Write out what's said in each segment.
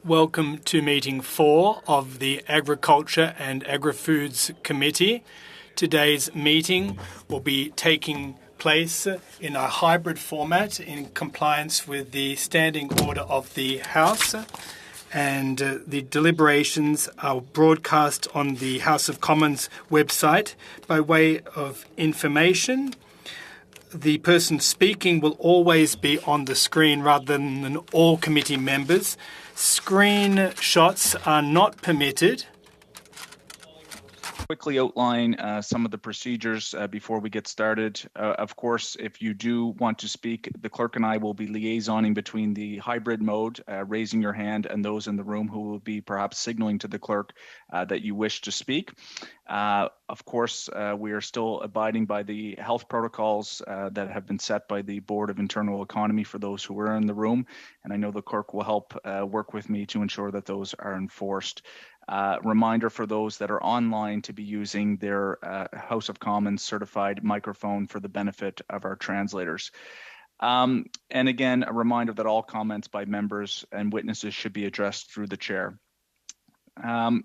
Welcome to meeting 4 of the Agriculture and Agri-Foods Committee. Today's meeting will be taking place in a hybrid format in compliance with the standing order of the House. And the deliberations are broadcast on the House of Commons website. By way of information, the person speaking will always be on the screen rather than all committee members. Screenshots are not permitted. Quickly outline some of the procedures before we get started. Of course, if you do want to speak, the clerk and I will be liaisoning between the hybrid mode, raising your hand, and those in the room who will be perhaps signaling to the clerk that you wish to speak. Of course, we are still abiding by the health protocols that have been set by the Board of Internal Economy for those who are in the room, and I know the clerk will help work with me to ensure that those are enforced. Reminder for those that are online to be using their House of Commons certified microphone for the benefit of our translators. And again, a reminder that all comments by members and witnesses should be addressed through the chair.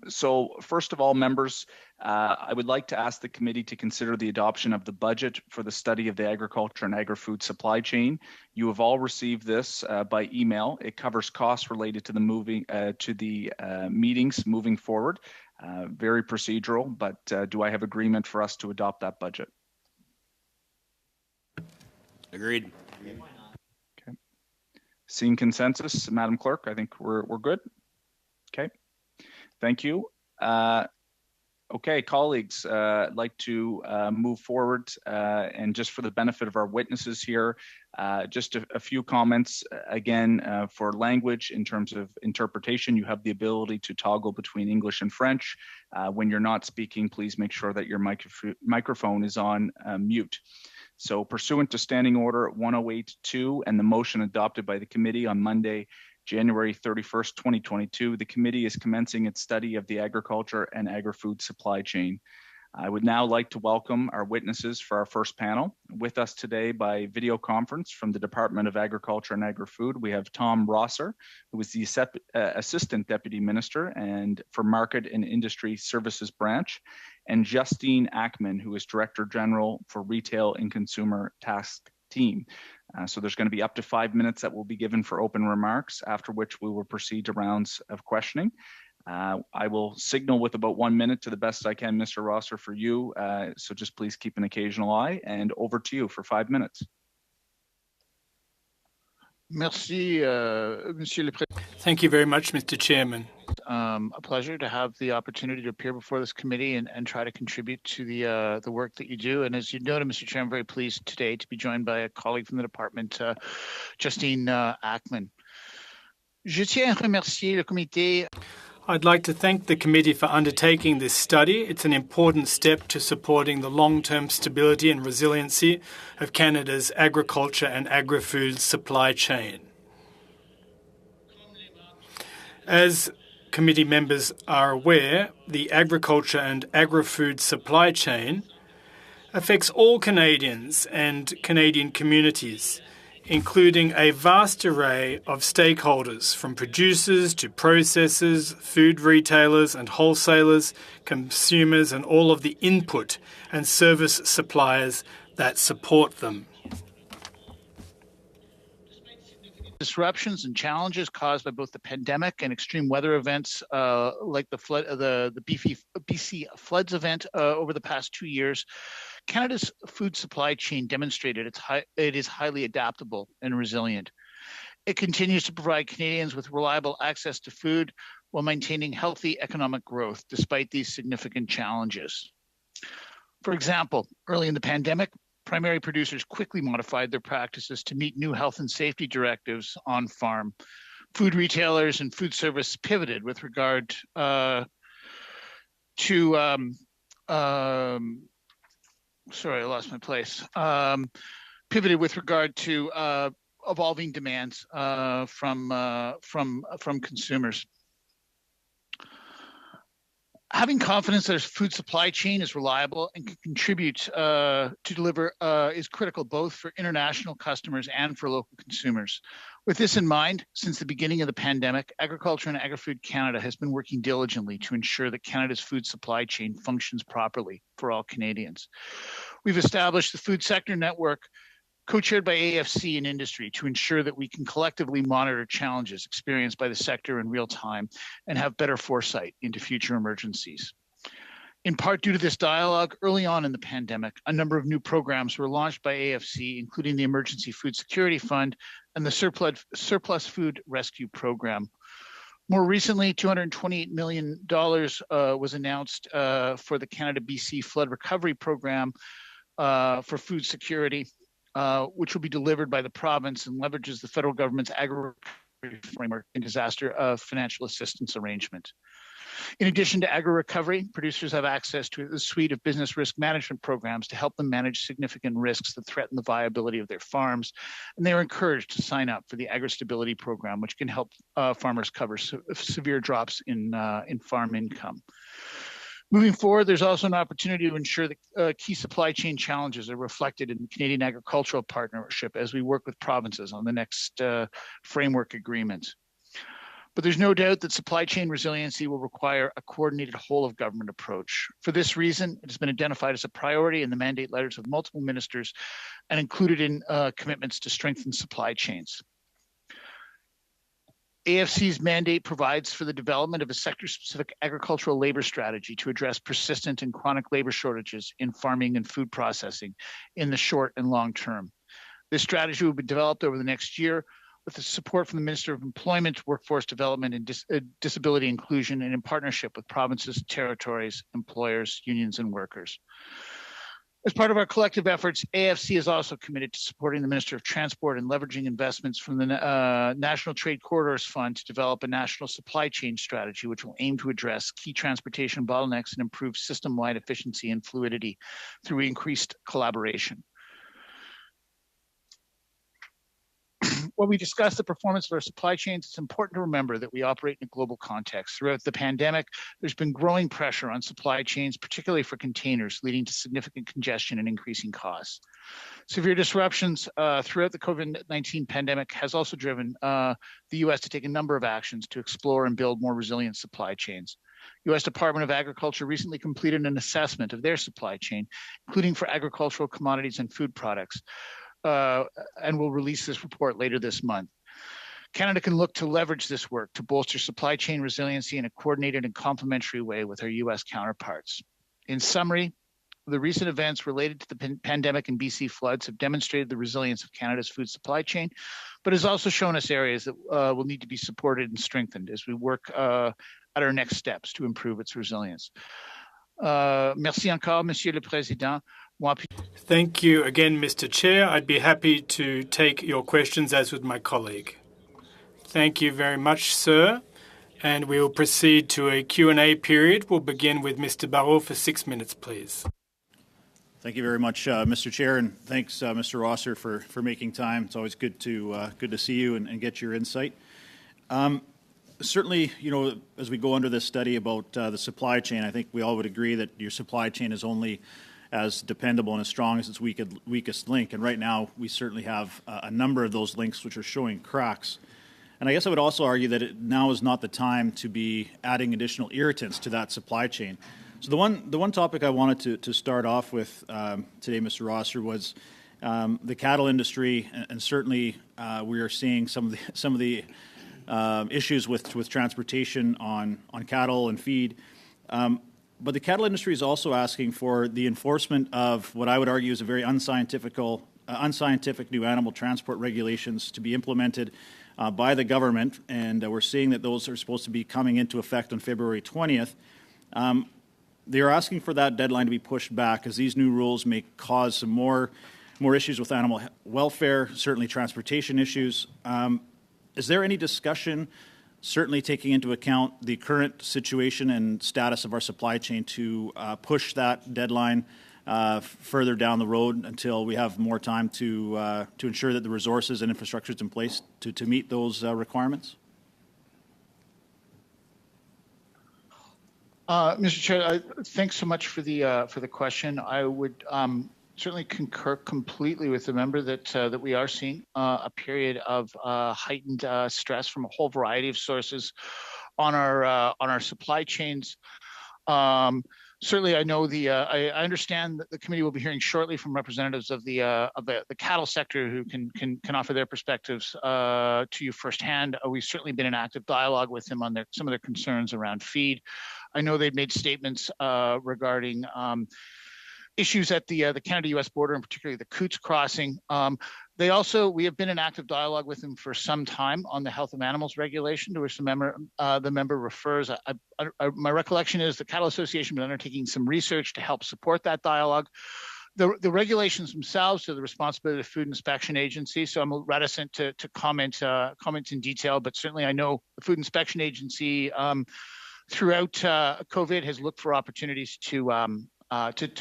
So first of all, members, I would like to ask the committee to consider the adoption of the budget for the study of the agriculture and agri-food supply chain. You have all received this by email. It covers costs related to the meetings moving forward. Very procedural, but do I have agreement for us to adopt that budget? Agreed. Okay. Seeing consensus, Madam Clerk, I think we're good. Okay. Thank you. Okay, colleagues, I'd like to move forward and just for the benefit of our witnesses here, just a few comments. Again, for language in terms of interpretation, you have the ability to toggle between English and French. When you're not speaking, please make sure that your microphone is on mute. So pursuant to Standing Order 108.2 and the motion adopted by the committee on Monday, January 31st, 2022, the committee is commencing its study of the agriculture and agri-food supply chain. I would now like to welcome our witnesses for our first panel. With us today by video conference from the Department of Agriculture and Agri-Food, we have Tom Rosser, who is the Assistant Deputy Minister and for Market and Industry Services Branch, and Justine Ackman, who is Director General for Retail and Consumer Task Team. So there's going to be up to 5 minutes that will be given for open remarks, after which we will proceed to rounds of questioning. I will signal with about 1 minute to the best I can, Mr. Rosser, for you. So just please keep an occasional eye, and over to you for 5 minutes. Merci, Monsieur le Président. Thank you very much, Mr. Chairman. A pleasure to have the opportunity to appear before this committee and try to contribute to the work that you do. And as you noted, Mr. Chair, I'm very pleased today to be joined by a colleague from the department, Justine Ackman. Je tiens à remercier le comité. I'd like to thank the committee for undertaking this study. It's an important step to supporting the long-term stability and resiliency of Canada's agriculture and agri-food supply chain. As committee members are aware, the agriculture and agri-food supply chain affects all Canadians and Canadian communities, including a vast array of stakeholders, from producers to processors, food retailers and wholesalers, consumers, and all of the input and service suppliers that support them. Disruptions and challenges caused by both the pandemic and extreme weather events like the BC floods event over the past 2 years, Canada's food supply chain demonstrated it is highly adaptable and resilient. It continues to provide Canadians with reliable access to food while maintaining healthy economic growth despite these significant challenges. For example, early in the pandemic, primary producers quickly modified their practices to meet new health and safety directives on farm. Food retailers and food service pivoted with regard pivoted with regard to evolving demands from consumers. Having confidence that our food supply chain is reliable and can contribute to deliver is critical both for international customers and for local consumers. With this in mind, since the beginning of the pandemic, Agriculture and Agri-Food Canada has been working diligently to ensure that Canada's food supply chain functions properly for all Canadians. We've established the Food Sector Network, co-chaired by AFC and industry, to ensure that we can collectively monitor challenges experienced by the sector in real time and have better foresight into future emergencies. In part due to this dialogue, early on in the pandemic, a number of new programs were launched by AFC, including the Emergency Food Security Fund and the Surplus Food Rescue Program. More recently, $228 million was announced for the Canada-BC Flood Recovery Program for food security, which will be delivered by the province and leverages the federal government's agri-recovery framework and disaster financial assistance arrangement. In addition to agri-recovery, producers have access to a suite of business risk management programs to help them manage significant risks that threaten the viability of their farms, and they are encouraged to sign up for the Agri-Stability Program, which can help farmers cover severe drops in farm income. Moving forward, there's also an opportunity to ensure that key supply chain challenges are reflected in the Canadian Agricultural Partnership as we work with provinces on the next framework agreement. But there's no doubt that supply chain resiliency will require a coordinated whole-of-government approach. For this reason, it has been identified as a priority in the mandate letters of multiple ministers and included in commitments to strengthen supply chains. AFC's mandate provides for the development of a sector-specific agricultural labor strategy to address persistent and chronic labor shortages in farming and food processing in the short and long term. This strategy will be developed over the next year with the support from the Minister of Employment, Workforce Development, and Disability Inclusion, and in partnership with provinces, territories, employers, unions, and workers. As part of our collective efforts, AFC is also committed to supporting the Minister of Transport and leveraging investments from the National Trade Corridors Fund to develop a national supply chain strategy, which will aim to address key transportation bottlenecks and improve system-wide efficiency and fluidity through increased collaboration. When we discuss the performance of our supply chains, it's important to remember that we operate in a global context. Throughout the pandemic, there's been growing pressure on supply chains, particularly for containers, leading to significant congestion and increasing costs. Severe disruptions throughout the COVID-19 pandemic has also driven the U.S. to take a number of actions to explore and build more resilient supply chains. U.S. Department of Agriculture recently completed an assessment of their supply chain, including for agricultural commodities and food products, and will release this report later this month. Canada can look to leverage this work to bolster supply chain resiliency in a coordinated and complementary way with our U.S. counterparts. In summary, the recent events related to the pandemic and BC floods have demonstrated the resilience of Canada's food supply chain, but has also shown us areas that will need to be supported and strengthened as we work at our next steps to improve its resilience. Merci encore, Monsieur le Président. Thank you again, Mr. Chair. I'd be happy to take your questions, as would my colleague. Thank you very much, sir. And we will proceed to a Q&A period. We'll begin with Mr. Barrault for 6 minutes, please. Thank you very much, Mr. Chair, and thanks, Mr. Rosser, for making time. It's always good to see you and get your insight. Certainly, you know, as we go under this study about the supply chain, I think we all would agree that your supply chain is only as dependable and as strong as its weakest link. And right now, we certainly have a number of those links which are showing cracks. And I guess I would also argue that now is not the time to be adding additional irritants to that supply chain. So the one topic I wanted to start off with today, Mr. Rosser, was the cattle industry, and certainly we are seeing some of the issues with transportation on cattle and feed. But the cattle industry is also asking for the enforcement of what I would argue is a very unscientific new animal transport regulations to be implemented by the government, and we're seeing that those are supposed to be coming into effect on February 20th. They are asking for that deadline to be pushed back, as these new rules may cause some more issues with animal welfare, certainly transportation issues. Is there any discussion, certainly taking into account the current situation and status of our supply chain, to push that deadline further down the road until we have more time to ensure that the resources and infrastructure is in place to meet those requirements? Mr. Chair, thanks so much for the question. I would certainly concur completely with the member that we are seeing a period of heightened stress from a whole variety of sources on our supply chains. Certainly, I know I understand that the committee will be hearing shortly from representatives of the cattle sector who can offer their perspectives to you firsthand. We've certainly been in active dialogue with them on some of their concerns around feed. I know they've made statements regarding issues at the Canada-U.S. border, and particularly the Coots crossing. We have been in active dialogue with them for some time on the health of animals regulation, to which the member refers. My recollection is the Cattle Association has been undertaking some research to help support that dialogue. The regulations themselves are the responsibility of the Food Inspection Agency, so I'm reticent to comment in detail. But certainly, I know the Food Inspection Agency throughout COVID has looked for opportunities to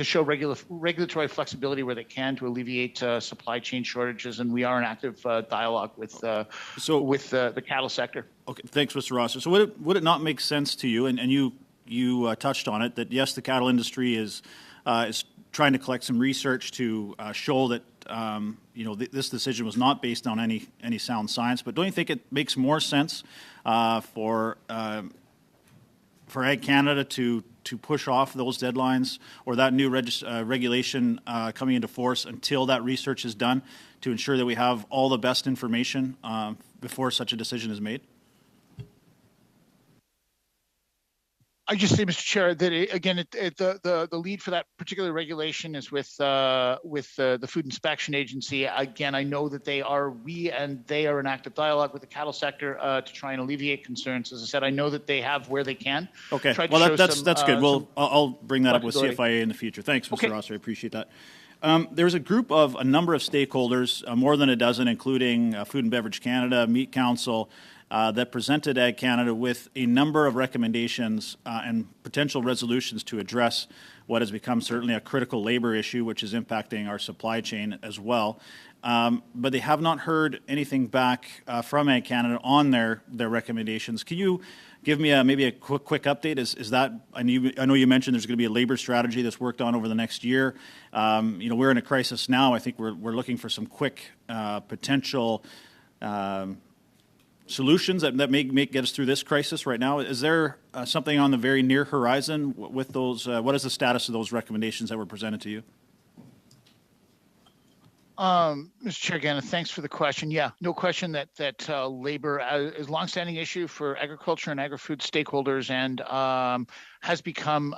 show regulatory flexibility where they can to alleviate supply chain shortages, and we are in active dialogue with the cattle sector. Okay, thanks, Mr. Rosser. So would it not make sense to you, and you touched on it, that yes, the cattle industry is trying to collect some research to show that this decision was not based on any sound science, but don't you think it makes more sense for Ag Canada to push off those deadlines or that new regulation coming into force until that research is done, to ensure that we have all the best information before such a decision is made? I just say, Mr. Chair, that the lead for that particular regulation is with the Food Inspection Agency. Again, I know that they are in active dialogue with the cattle sector to try and alleviate concerns. As I said, I know that they have where they can. Okay, well that's good. I'll bring that up with CFIA in the future. Thanks, Mr. Rosser. I appreciate that. There's a number of stakeholders, more than a dozen, including Food and Beverage Canada, Meat Council, that presented Ag Canada with a number of recommendations and potential resolutions to address what has become certainly a critical labor issue, which is impacting our supply chain as well. But they have not heard anything back from Ag Canada on their recommendations. Can you give me maybe a quick update? Is that, I know you mentioned there's going to be a labor strategy that's worked on over the next year. We're in a crisis now. I think we're looking for some quick potential solutions that may get us through this crisis right now. Is there something on the very near horizon with those? What is the status of those recommendations that were presented to you? Mr. Chair, again, thanks for the question. Yeah, no question that labor is a longstanding issue for agriculture and agri-food stakeholders, and has become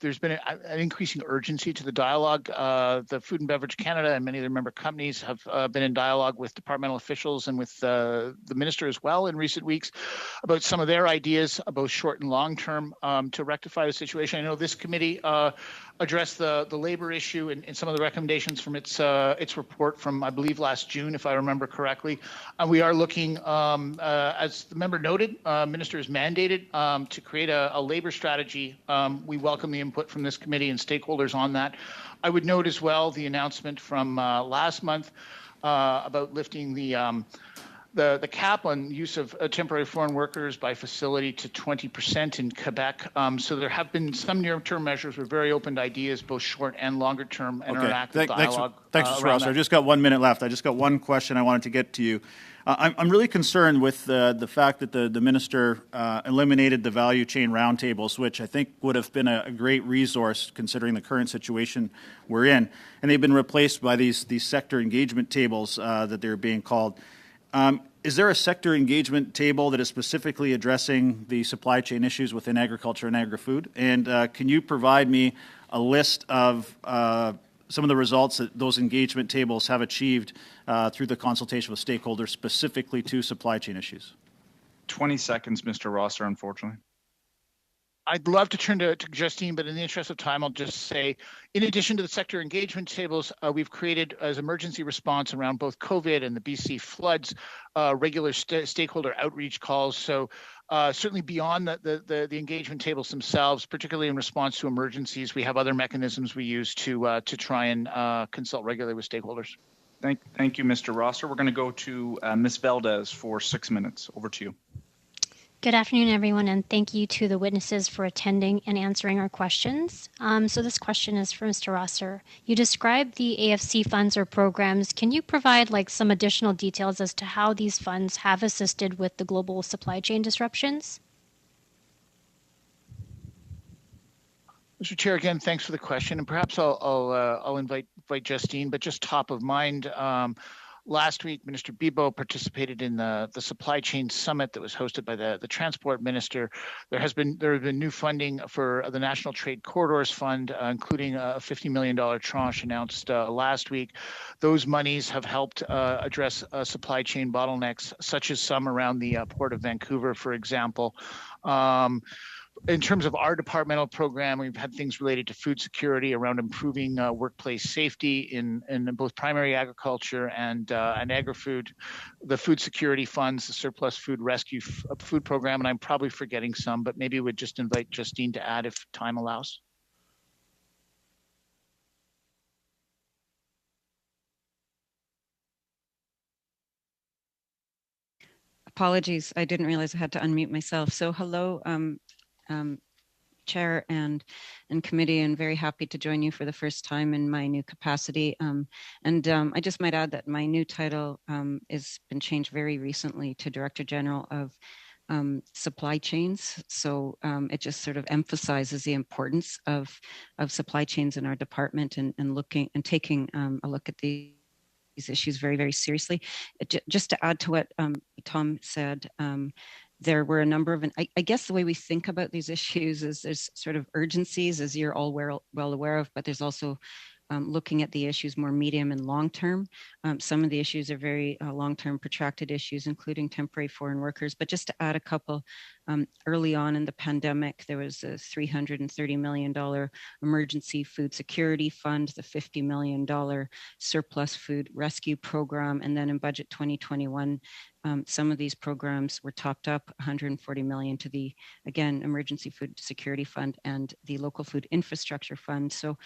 there's been an increasing urgency to the dialogue. The Food and Beverage Canada and many of their member companies have been in dialogue with departmental officials and with the minister as well in recent weeks about some of their ideas, both short and long term, to rectify the situation. I know this committee addressed the labor issue and some of the recommendations from its report from, I believe, last June, if I remember correctly. We are looking, as the member noted, minister is mandated to create a labor strategy. We welcome the input from this committee and stakeholders on that. I would note as well the announcement from last month about lifting the cap on use of temporary foreign workers by facility to 20% in Quebec. So there have been some near-term measures. We're very open to ideas, both short and longer term, and are in active dialogue. Thanks, Mr. Rosser. I've just got 1 minute left. I just got one question I wanted to get to you. I'm really concerned with the fact that the minister eliminated the value chain roundtables, which I think would have been a great resource considering the current situation we're in. And they've been replaced by these sector engagement tables that they're being called. Is there a sector engagement table that is specifically addressing the supply chain issues within agriculture and agri-food? And can you provide me a list of some of the results that those engagement tables have achieved through the consultation with stakeholders specifically to supply chain issues? 20 seconds, Mr. Rosser, unfortunately. I'd love to turn to Justine, but in the interest of time, I'll just say, in addition to the sector engagement tables, we've created as emergency response around both COVID and the BC floods, regular stakeholder outreach calls. So certainly beyond the engagement tables themselves, particularly in response to emergencies, we have other mechanisms we use to try and consult regularly with stakeholders. Thank you, Mr. Rosser. We're going to go to Ms. Valdez for 6 minutes. Over to you. Good afternoon, everyone, and thank you to the witnesses for attending and answering our questions. So this question is for Mr. Rosser. You described the AFC funds or programs. Can you provide some additional details as to how these funds have assisted with the global supply chain disruptions? Mr. Chair, again, thanks for the question, and perhaps I'll invite Justine. But just top of mind, last week, Minister Bibo participated in the supply chain summit that was hosted by the transport minister. There have been new funding for the National Trade Corridors Fund, including a $50 million tranche announced last week. Those monies have helped address supply chain bottlenecks, such as some around the Port of Vancouver, for example. In terms of our departmental program, we've had things related to food security around improving workplace safety in both primary agriculture and agri-food, the food security funds, the surplus food rescue food program, and I'm probably forgetting some, but maybe we'd just invite Justine to add if time allows. Apologies, I didn't realize I had to unmute myself. So hello, Chair and committee, and very happy to join you for the first time in my new capacity. I just might add that my new title has been changed very recently to Director General of supply chains. So it just sort of emphasizes the importance of supply chains in our department and looking and taking a look at these issues very, very seriously. Just to add to what Tom said, there were a number of, and I guess the way we think about these issues is there's sort of urgencies, as you're all well aware of, but there's also looking at the issues more medium and long term. Some of the issues are very long-term protracted issues, including temporary foreign workers. But just to add a couple, early on in the pandemic, there was a $330 million emergency food security fund, the $50 million surplus food rescue program, and then in budget 2021, some of these programs were topped up, $140 million to the, again, Emergency Food Security Fund and the Local Food Infrastructure Fund. So,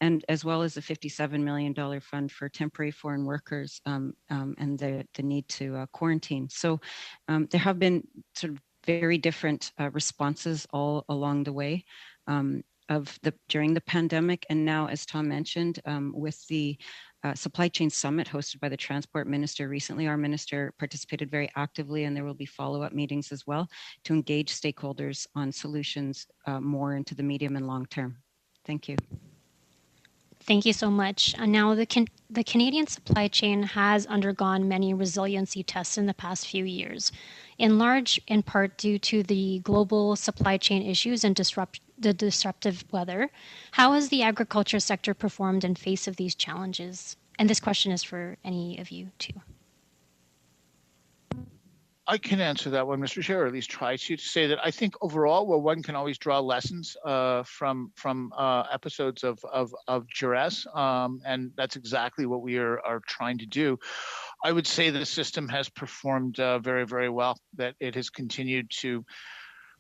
and as well as the $57 million fund for temporary foreign workers and the need to quarantine. So there have been sort of very different responses all along the way during the pandemic. And now, as Tom mentioned, with the supply chain summit hosted by the transport minister recently, our minister participated very actively, and there will be follow-up meetings as well to engage stakeholders on solutions more into the medium and long term. Thank you. Thank you so much. Now, the Canadian supply chain has undergone many resiliency tests in the past few years, in large in part due to the global supply chain issues and the disruptive weather. How has the agriculture sector performed in face of these challenges? And this question is for any of you too. I can answer that one, Mr. Chair, or at least try to say that I think overall, well, one can always draw lessons from episodes of duress, and that's exactly what we are trying to do. I would say the system has performed very, very well, that it has continued to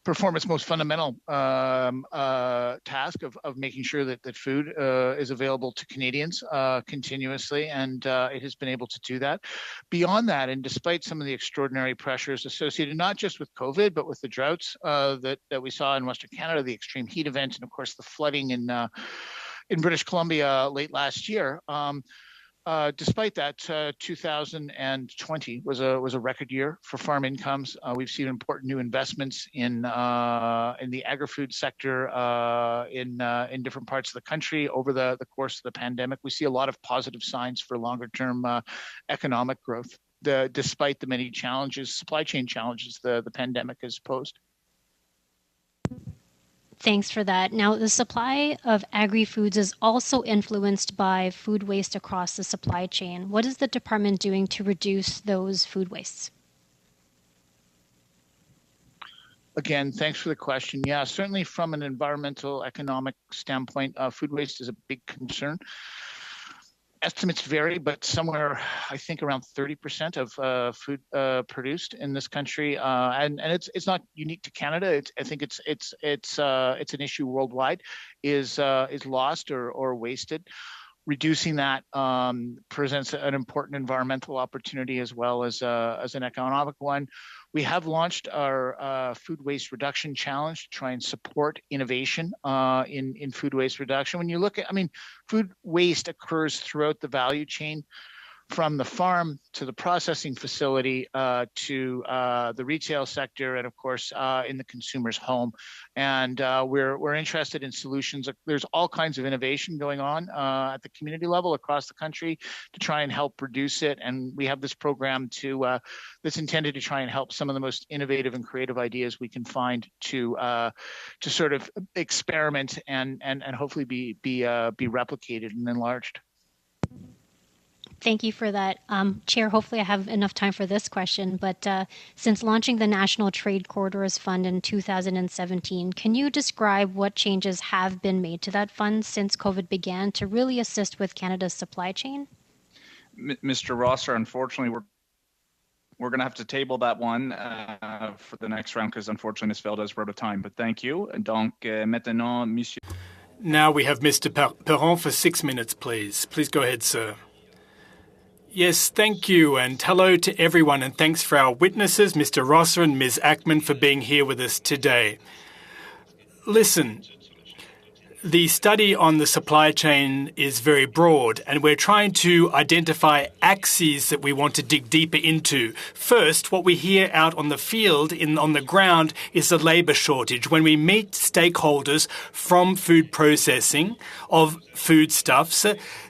perform its most fundamental task of making sure that food is available to Canadians continuously, and it has been able to do that. Beyond that, and despite some of the extraordinary pressures associated not just with COVID, but with the droughts that we saw in Western Canada, the extreme heat event, and of course the flooding in British Columbia late last year, despite that, 2020 was a record year for farm incomes. We've seen important new investments in the agri-food sector in different parts of the country over the course of the pandemic. We see a lot of positive signs for longer-term economic growth, despite the many challenges, supply chain challenges, the pandemic has posed. Thanks for that. Now, the supply of agri-foods is also influenced by food waste across the supply chain. What is the department doing to reduce those food wastes? Again, thanks for the question. Yeah, certainly from an environmental economic standpoint, food waste is a big concern. Estimates vary, but somewhere I think around 30% of food produced in this country, and it's not unique to Canada. I think it's an issue worldwide, is lost or wasted. Reducing that presents an important environmental opportunity as well as an economic one. We have launched our food waste reduction challenge to try and support innovation in food waste reduction. When you look at, food waste occurs throughout the value chain, from the farm to the processing facility to the retail sector, and of course in the consumer's home. And we're interested in solutions. There's all kinds of innovation going on at the community level across the country to try and help reduce it. And we have this program that's intended to try and help some of the most innovative and creative ideas we can find to sort of experiment and hopefully be replicated and enlarged. Thank you for that. Chair, hopefully I have enough time for this question, but since launching the National Trade Corridors Fund in 2017, can you describe what changes have been made to that fund since COVID began to really assist with Canada's supply chain? Mr. Rosser, unfortunately, we're going to have to table that one for the next round because unfortunately Ms. Feldes run out of time, but thank you. Donc, maintenant, Monsieur. Now we have Mr. Perron for 6 minutes, please. Please go ahead, sir. Yes, thank you, and hello to everyone, and thanks for our witnesses, Mr. Rosser and Ms. Ackman, for being here with us today. Listen, the study on the supply chain is very broad, and we're trying to identify axes that we want to dig deeper into. First, what we hear out on the field, on the ground, is the labour shortage. When we meet stakeholders from food processing of foodstuffs,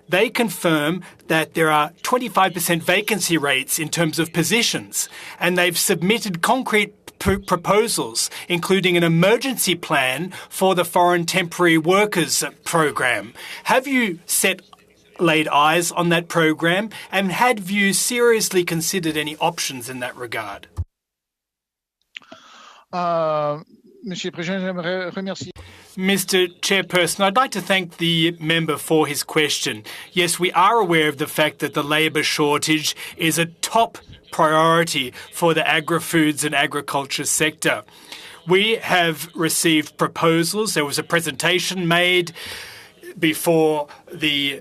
they confirm that there are 25% vacancy rates in terms of positions, and they've submitted concrete proposals, including an emergency plan for the foreign temporary workers program. Have you laid eyes on that program, and have you seriously considered any options in that regard? Monsieur le Président, j'aimerais remercier. Mr. Chairperson, I'd like to thank the member for his question. Yes, we are aware of the fact that the labour shortage is a top priority for the agri-foods and agriculture sector. We have received proposals. There was a presentation made before the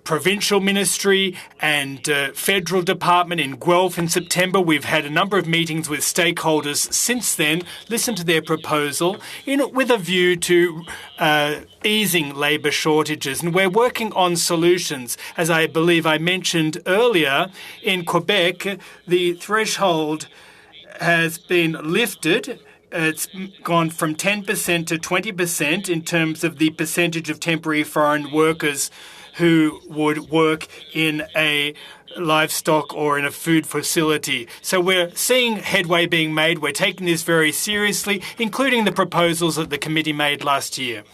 provincial ministry and federal department in Guelph in September. We've had a number of meetings with stakeholders since then, listened to their proposal with a view to easing labour shortages. And we're working on solutions. As I believe I mentioned earlier, in Quebec, the threshold has been lifted. It's gone from 10% to 20% in terms of the percentage of temporary foreign workers who would work in a livestock or in a food facility. So we're seeing headway being made. We're taking this very seriously, including the proposals that the committee made last year.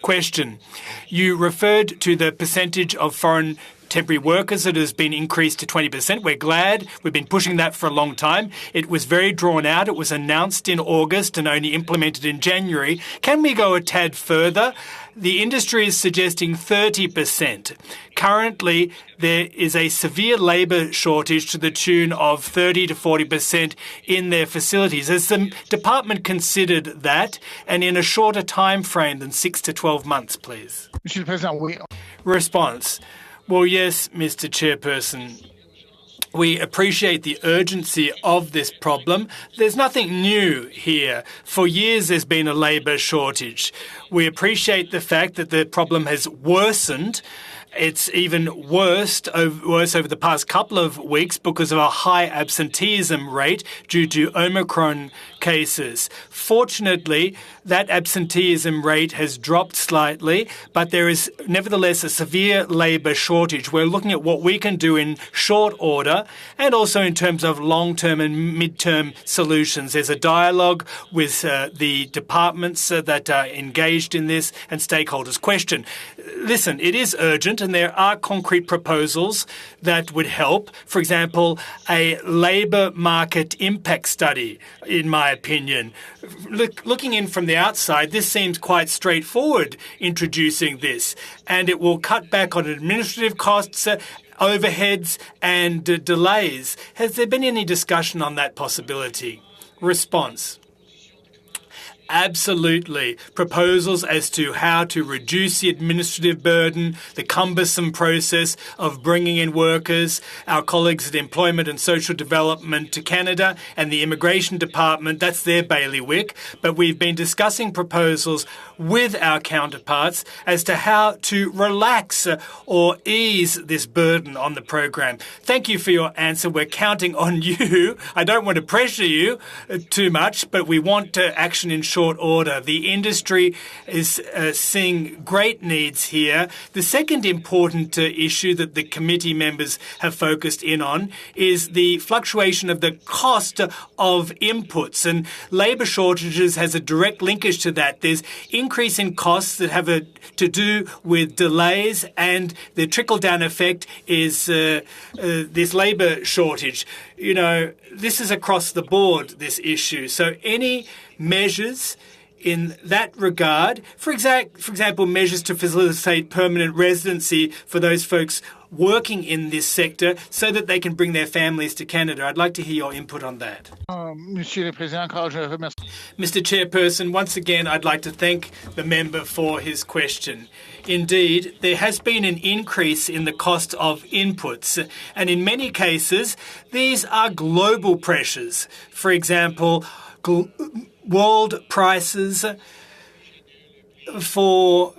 Question. You referred to the percentage of foreign temporary workers that has been increased to 20%. We're glad. We've been pushing that for a long time. It was very drawn out. It was announced in August and only implemented in January. Can we go a tad further? The industry is suggesting 30%. Currently, there is a severe labour shortage to the tune of 30 to 40% in their facilities. Has the department considered that, and in a shorter time frame than 6 to 12 months, please? Monsieur le Président, oui. Response. Well, yes, Mr. Chairperson. We appreciate the urgency of this problem. There's nothing new here. For years, there's been a labour shortage. We appreciate the fact that the problem has worsened. It's even worse over the past couple of weeks because of a high absenteeism rate due to Omicron cases. Fortunately, that absenteeism rate has dropped slightly, but there is nevertheless a severe labour shortage. We're looking at what we can do in short order and also in terms of long-term and mid-term solutions. There's a dialogue with the departments that are engaged in this and stakeholders. Question. Listen, it is urgent and there are concrete proposals that would help. For example, a labour market impact study, in my opinion. Looking in from the outside, this seems quite straightforward, introducing this, and it will cut back on administrative costs, overheads and delays. Has there been any discussion on that possibility? Response. Absolutely. Proposals as to how to reduce the administrative burden, the cumbersome process of bringing in workers, our colleagues at Employment and Social Development to Canada and the Immigration Department, that's their bailiwick. But we've been discussing proposals with our counterparts as to how to relax or ease this burden on the program. Thank you for your answer. We're counting on you. I don't want to pressure you too much, but we want action in short order. The industry is seeing great needs here. The second important issue that the committee members have focused in on is the fluctuation of the cost of inputs, and labour shortages has a direct linkage to that. There's increase in costs that have to do with delays, and the trickle-down effect is this labour shortage. You know, this is across the board, this issue. So any measures in that regard, for example, measures to facilitate permanent residency for those folks working in this sector so that they can bring their families to Canada. I'd like to hear your input on that. Mr. Chairperson, once again, I'd like to thank the member for his question. Indeed, there has been an increase in the cost of inputs, and in many cases, these are global pressures. For example, world prices for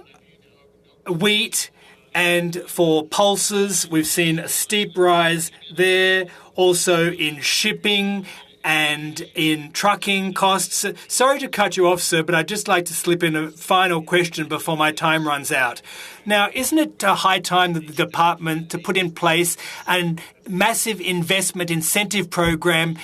wheat and for pulses, we've seen a steep rise there. Also in shipping and in trucking costs. Sorry to cut you off, sir, but I'd just like to slip in a final question before my time runs out. Now, isn't it a high time that the department to put in place a massive investment incentive program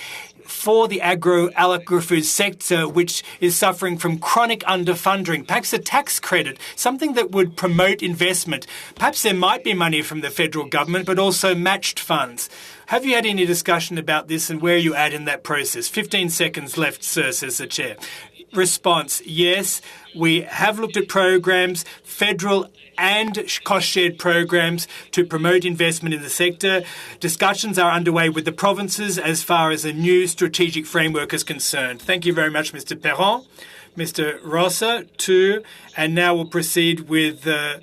for the agri-food sector, which is suffering from chronic underfunding, perhaps a tax credit, something that would promote investment. Perhaps there might be money from the federal government, but also matched funds. Have you had any discussion about this and where are you at in that process? 15 seconds left, sir, says the chair. Response, yes, we have looked at programs, federal and cost-shared programs to promote investment in the sector. Discussions are underway with the provinces as far as a new strategic framework is concerned. Thank you very much, Mr. Perron. Mr. Rossa, too. And now we'll proceed with the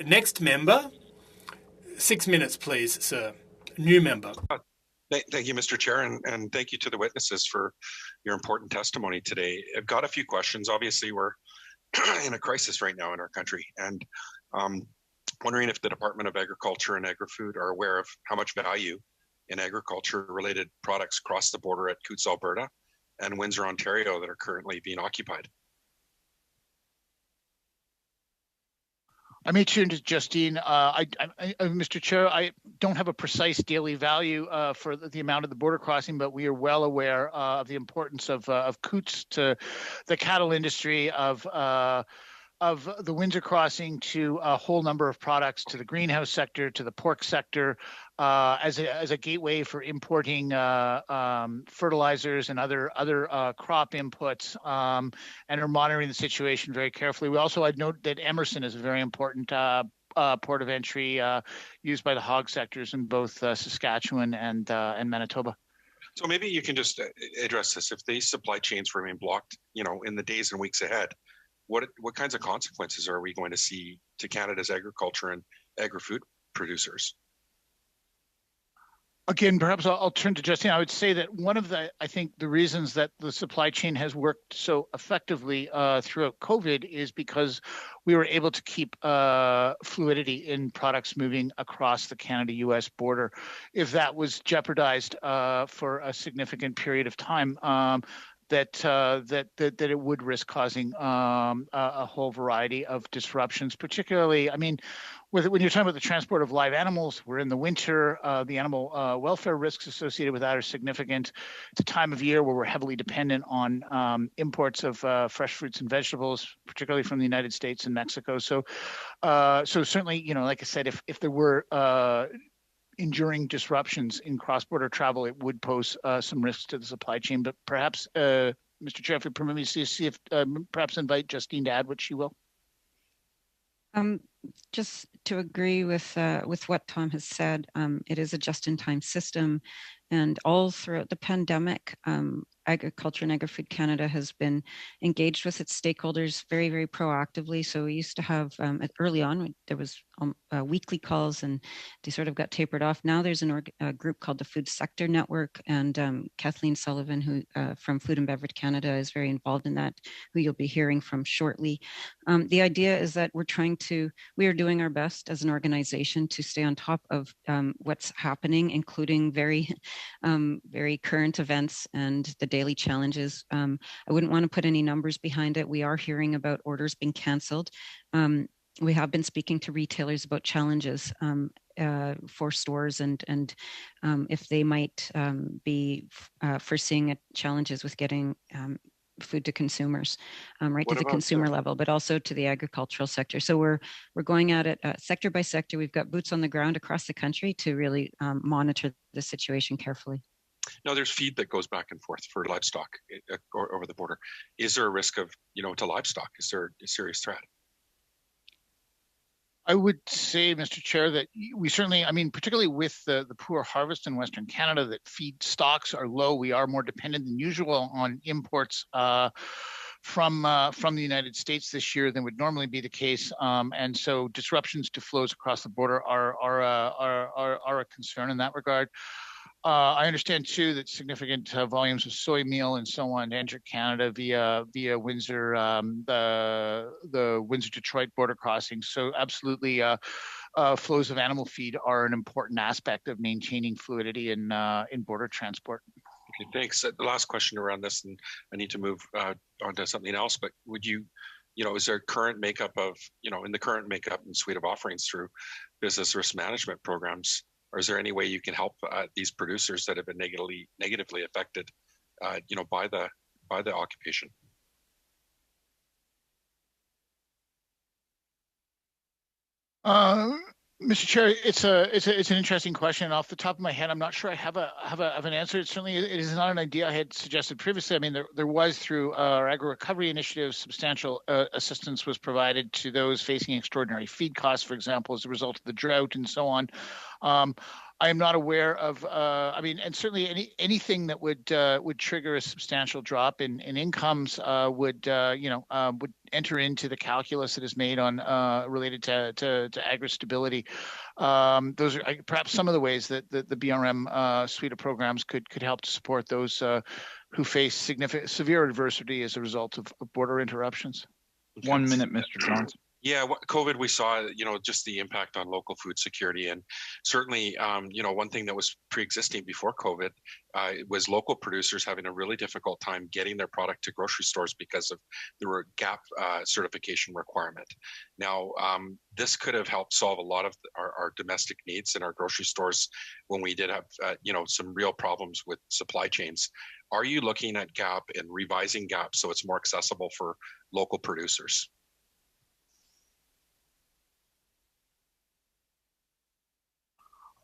next member. 6 minutes, please, sir. New member. Thank you, Mr. Chair, and thank you to the witnesses for your important testimony today. I've got a few questions. Obviously, we're in a crisis right now in our country, and wondering if the Department of Agriculture and Agri-Food are aware of how much value in agriculture-related products cross the border at Coutts, Alberta, and Windsor, Ontario, that are currently being occupied. I may turn to Justine. Mr. Chair, I don't have a precise daily value for the amount of the border crossing, but we are well aware of the importance of Coutts to the cattle industry, of the Windsor crossing to a whole number of products, to the greenhouse sector, to the pork sector, as a gateway for importing fertilizers and other crop inputs, and are monitoring the situation very carefully. I'd note that Emerson is a very important port of entry used by the hog sectors in both Saskatchewan and Manitoba. So maybe you can just address this. If these supply chains remain blocked, in the days and weeks ahead, what kinds of consequences are we going to see to Canada's agriculture and agri-food producers? Again, perhaps I'll turn to Justine. I would say that one of the reasons that the supply chain has worked so effectively throughout COVID is because we were able to keep fluidity in products moving across the Canada-U.S. border. If that was jeopardized for a significant period of time, that it would risk causing a whole variety of disruptions, particularly, when you're talking about the transport of live animals, we're in the winter, the animal welfare risks associated with that are significant. It's a time of year where we're heavily dependent on imports of fresh fruits and vegetables, particularly from the United States and Mexico. So certainly, like I said, if there were enduring disruptions in cross-border travel, it would pose some risks to the supply chain. But perhaps, Mr. Chair, if you permit me to see if perhaps invite Justine to add what she will. Just to agree with what Tom has said, it is a just-in-time system, and all throughout the pandemic, Agriculture and Agri-Food Canada has been engaged with its stakeholders very, very proactively. So we used to have early on there was weekly calls, and they sort of got tapered off. Now there's a group called the Food Sector Network, and Kathleen Sullivan, who from Food and Beverage Canada, is very involved in that, who you'll be hearing from shortly. The idea is that we are doing our best as an organization to stay on top of what's happening, including very current events and the daily challenges. I wouldn't want to put any numbers behind it. We are hearing about orders being canceled. We have been speaking to retailers about challenges for stores and if they might be foreseeing challenges with getting food to consumers, right to the consumer level, but also to the agricultural sector. So we're going at it sector by sector. We've got boots on the ground across the country to really monitor the situation carefully. Now, there's feed that goes back and forth for livestock over the border. Is there a risk of, to livestock? Is there a serious threat? I would say, Mr. Chair, that we certainly, particularly with the poor harvest in Western Canada, that feed stocks are low. We are more dependent than usual on imports from the United States this year than would normally be the case, and so disruptions to flows across the border are a concern in that regard. I understand too that significant volumes of soy meal and so on enter Canada via Windsor, the Windsor-Detroit border crossing. So absolutely, flows of animal feed are an important aspect of maintaining fluidity in border transport. Okay, thanks. The last question around this, and I need to move on to something else. But would you, is there current makeup of, in the current makeup and suite of offerings through business risk management programs? Or is there any way you can help these producers that have been negatively affected, by the occupation? Mr. Chair, it's an interesting question. Off the top of my head, I'm not sure I have an answer. It is not an idea I had suggested previously. There was, through our agri-recovery initiative, substantial assistance was provided to those facing extraordinary feed costs, for example, as a result of the drought and so on. I am not aware of, and certainly anything that would trigger a substantial drop in incomes would enter into the calculus that is made on related to agri-stability. Those are perhaps some of the ways that the BRM suite of programs could help to support those who face severe adversity as a result of border interruptions. 1 minute, Mr. Johns. Yeah, COVID, we saw, just the impact on local food security. And certainly, one thing that was pre-existing before COVID was local producers having a really difficult time getting their product to grocery stores because of the GAP certification requirement. Now, this could have helped solve a lot of our domestic needs in our grocery stores when we did have, some real problems with supply chains. Are you looking at GAP and revising GAP so it's more accessible for local producers?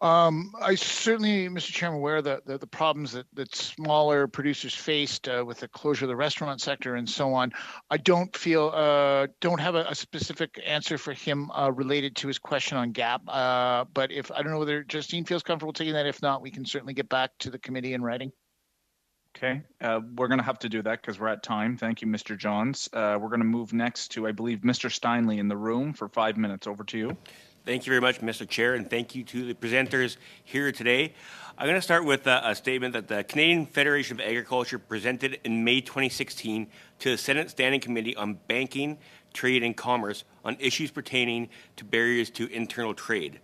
I certainly, Mr. Chair, am aware that the problems that smaller producers faced with the closure of the restaurant sector and so on. I don't have a specific answer for him related to his question on GAP. But I don't know whether Justine feels comfortable taking that. If not, we can certainly get back to the committee in writing. Okay, we're going to have to do that because we're at time. Thank you, Mr. Johns. We're going to move next to, I believe, Mr. Steinley in the room for 5 minutes. Over to you. Thank you very much, Mr. Chair, and thank you to the presenters here today. I'm going to start with a statement that the Canadian Federation of Agriculture presented in May 2016 to the Senate Standing Committee on Banking, Trade and Commerce on issues pertaining to barriers to internal trade.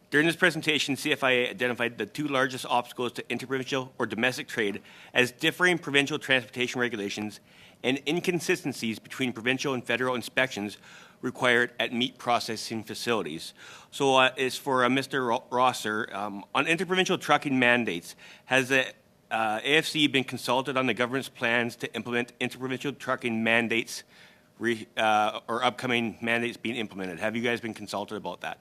During this presentation, CFIA identified the two largest obstacles to interprovincial or domestic trade as differing provincial transportation regulations and inconsistencies between provincial and federal inspections required at meat processing facilities. So it's for Mr. Rosser. On interprovincial trucking mandates, has the AFC been consulted on the government's plans to implement interprovincial trucking mandates or upcoming mandates being implemented? Have you guys been consulted about that?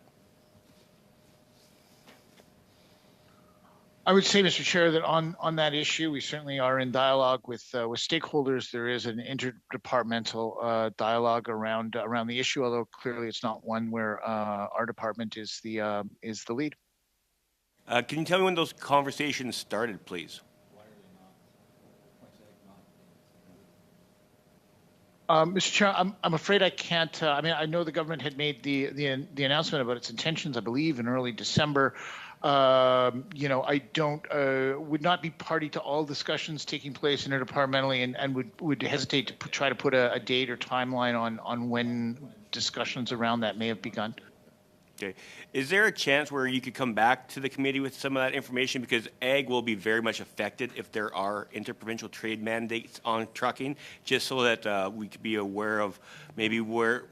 I would say, Mr. Chair, that on that issue, we certainly are in dialogue with stakeholders. There is an interdepartmental dialogue around the issue, although clearly it's not one where our department is the lead. Can you tell me when those conversations started, please? Mr. Chair, I'm afraid I can't. I mean, I know the government had made the announcement about its intentions, I believe, in early December. I would not be party to all discussions taking place interdepartmentally, and would hesitate to try to put a date or timeline on when discussions around that may have begun. Okay. Is there a chance where you could come back to the committee with some of that information? Because ag will be very much affected if there are interprovincial trade mandates on trucking, just so that we could be aware of maybe where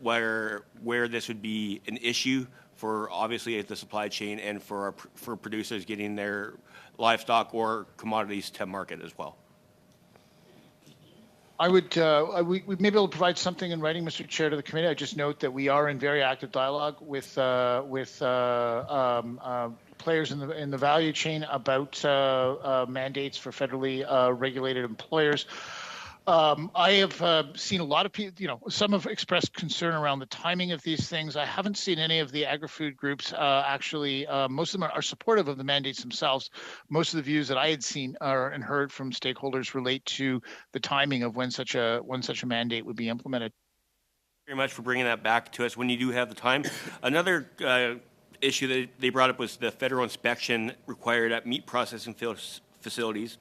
this would be an issue for obviously the supply chain and for producers getting their livestock or commodities to market as well. I would we may be able to provide something in writing, Mr. Chair, to the committee. I just note that we are in very active dialogue with players in the value chain about mandates for federally regulated employers. I have seen a lot of people, some have expressed concern around the timing of these things. I haven't seen any of the agri-food groups actually, most of them are supportive of the mandates themselves. Most of the views that I had seen and heard from stakeholders relate to the timing of when such a mandate would be implemented. Thank you very much for bringing that back to us when you do have the time. Another issue that they brought up was the federal inspection required at meat processing facilities.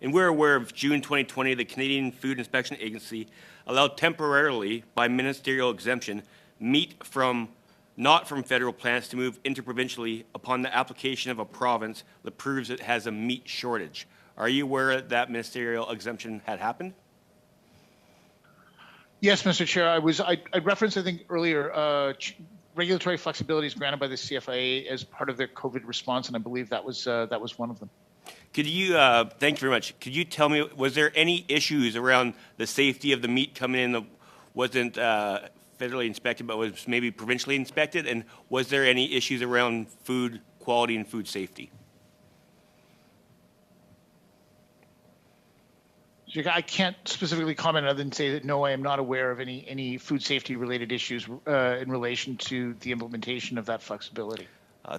And we're aware of June 2020, the Canadian Food Inspection Agency allowed temporarily, by ministerial exemption, meat not from federal plants to move interprovincially upon the application of a province that proves it has a meat shortage. Are you aware that ministerial exemption had happened? Yes, Mr. Chair. I referenced, I think, earlier regulatory flexibilities granted by the CFIA as part of their COVID response, and I believe that was one of them. Could you, thank you very much. Could you tell me, was there any issues around the safety of the meat coming in that wasn't federally inspected but was maybe provincially inspected? And was there any issues around food quality and food safety? I can't specifically comment other than say that no, I am not aware of any food safety related issues in relation to the implementation of that flexibility.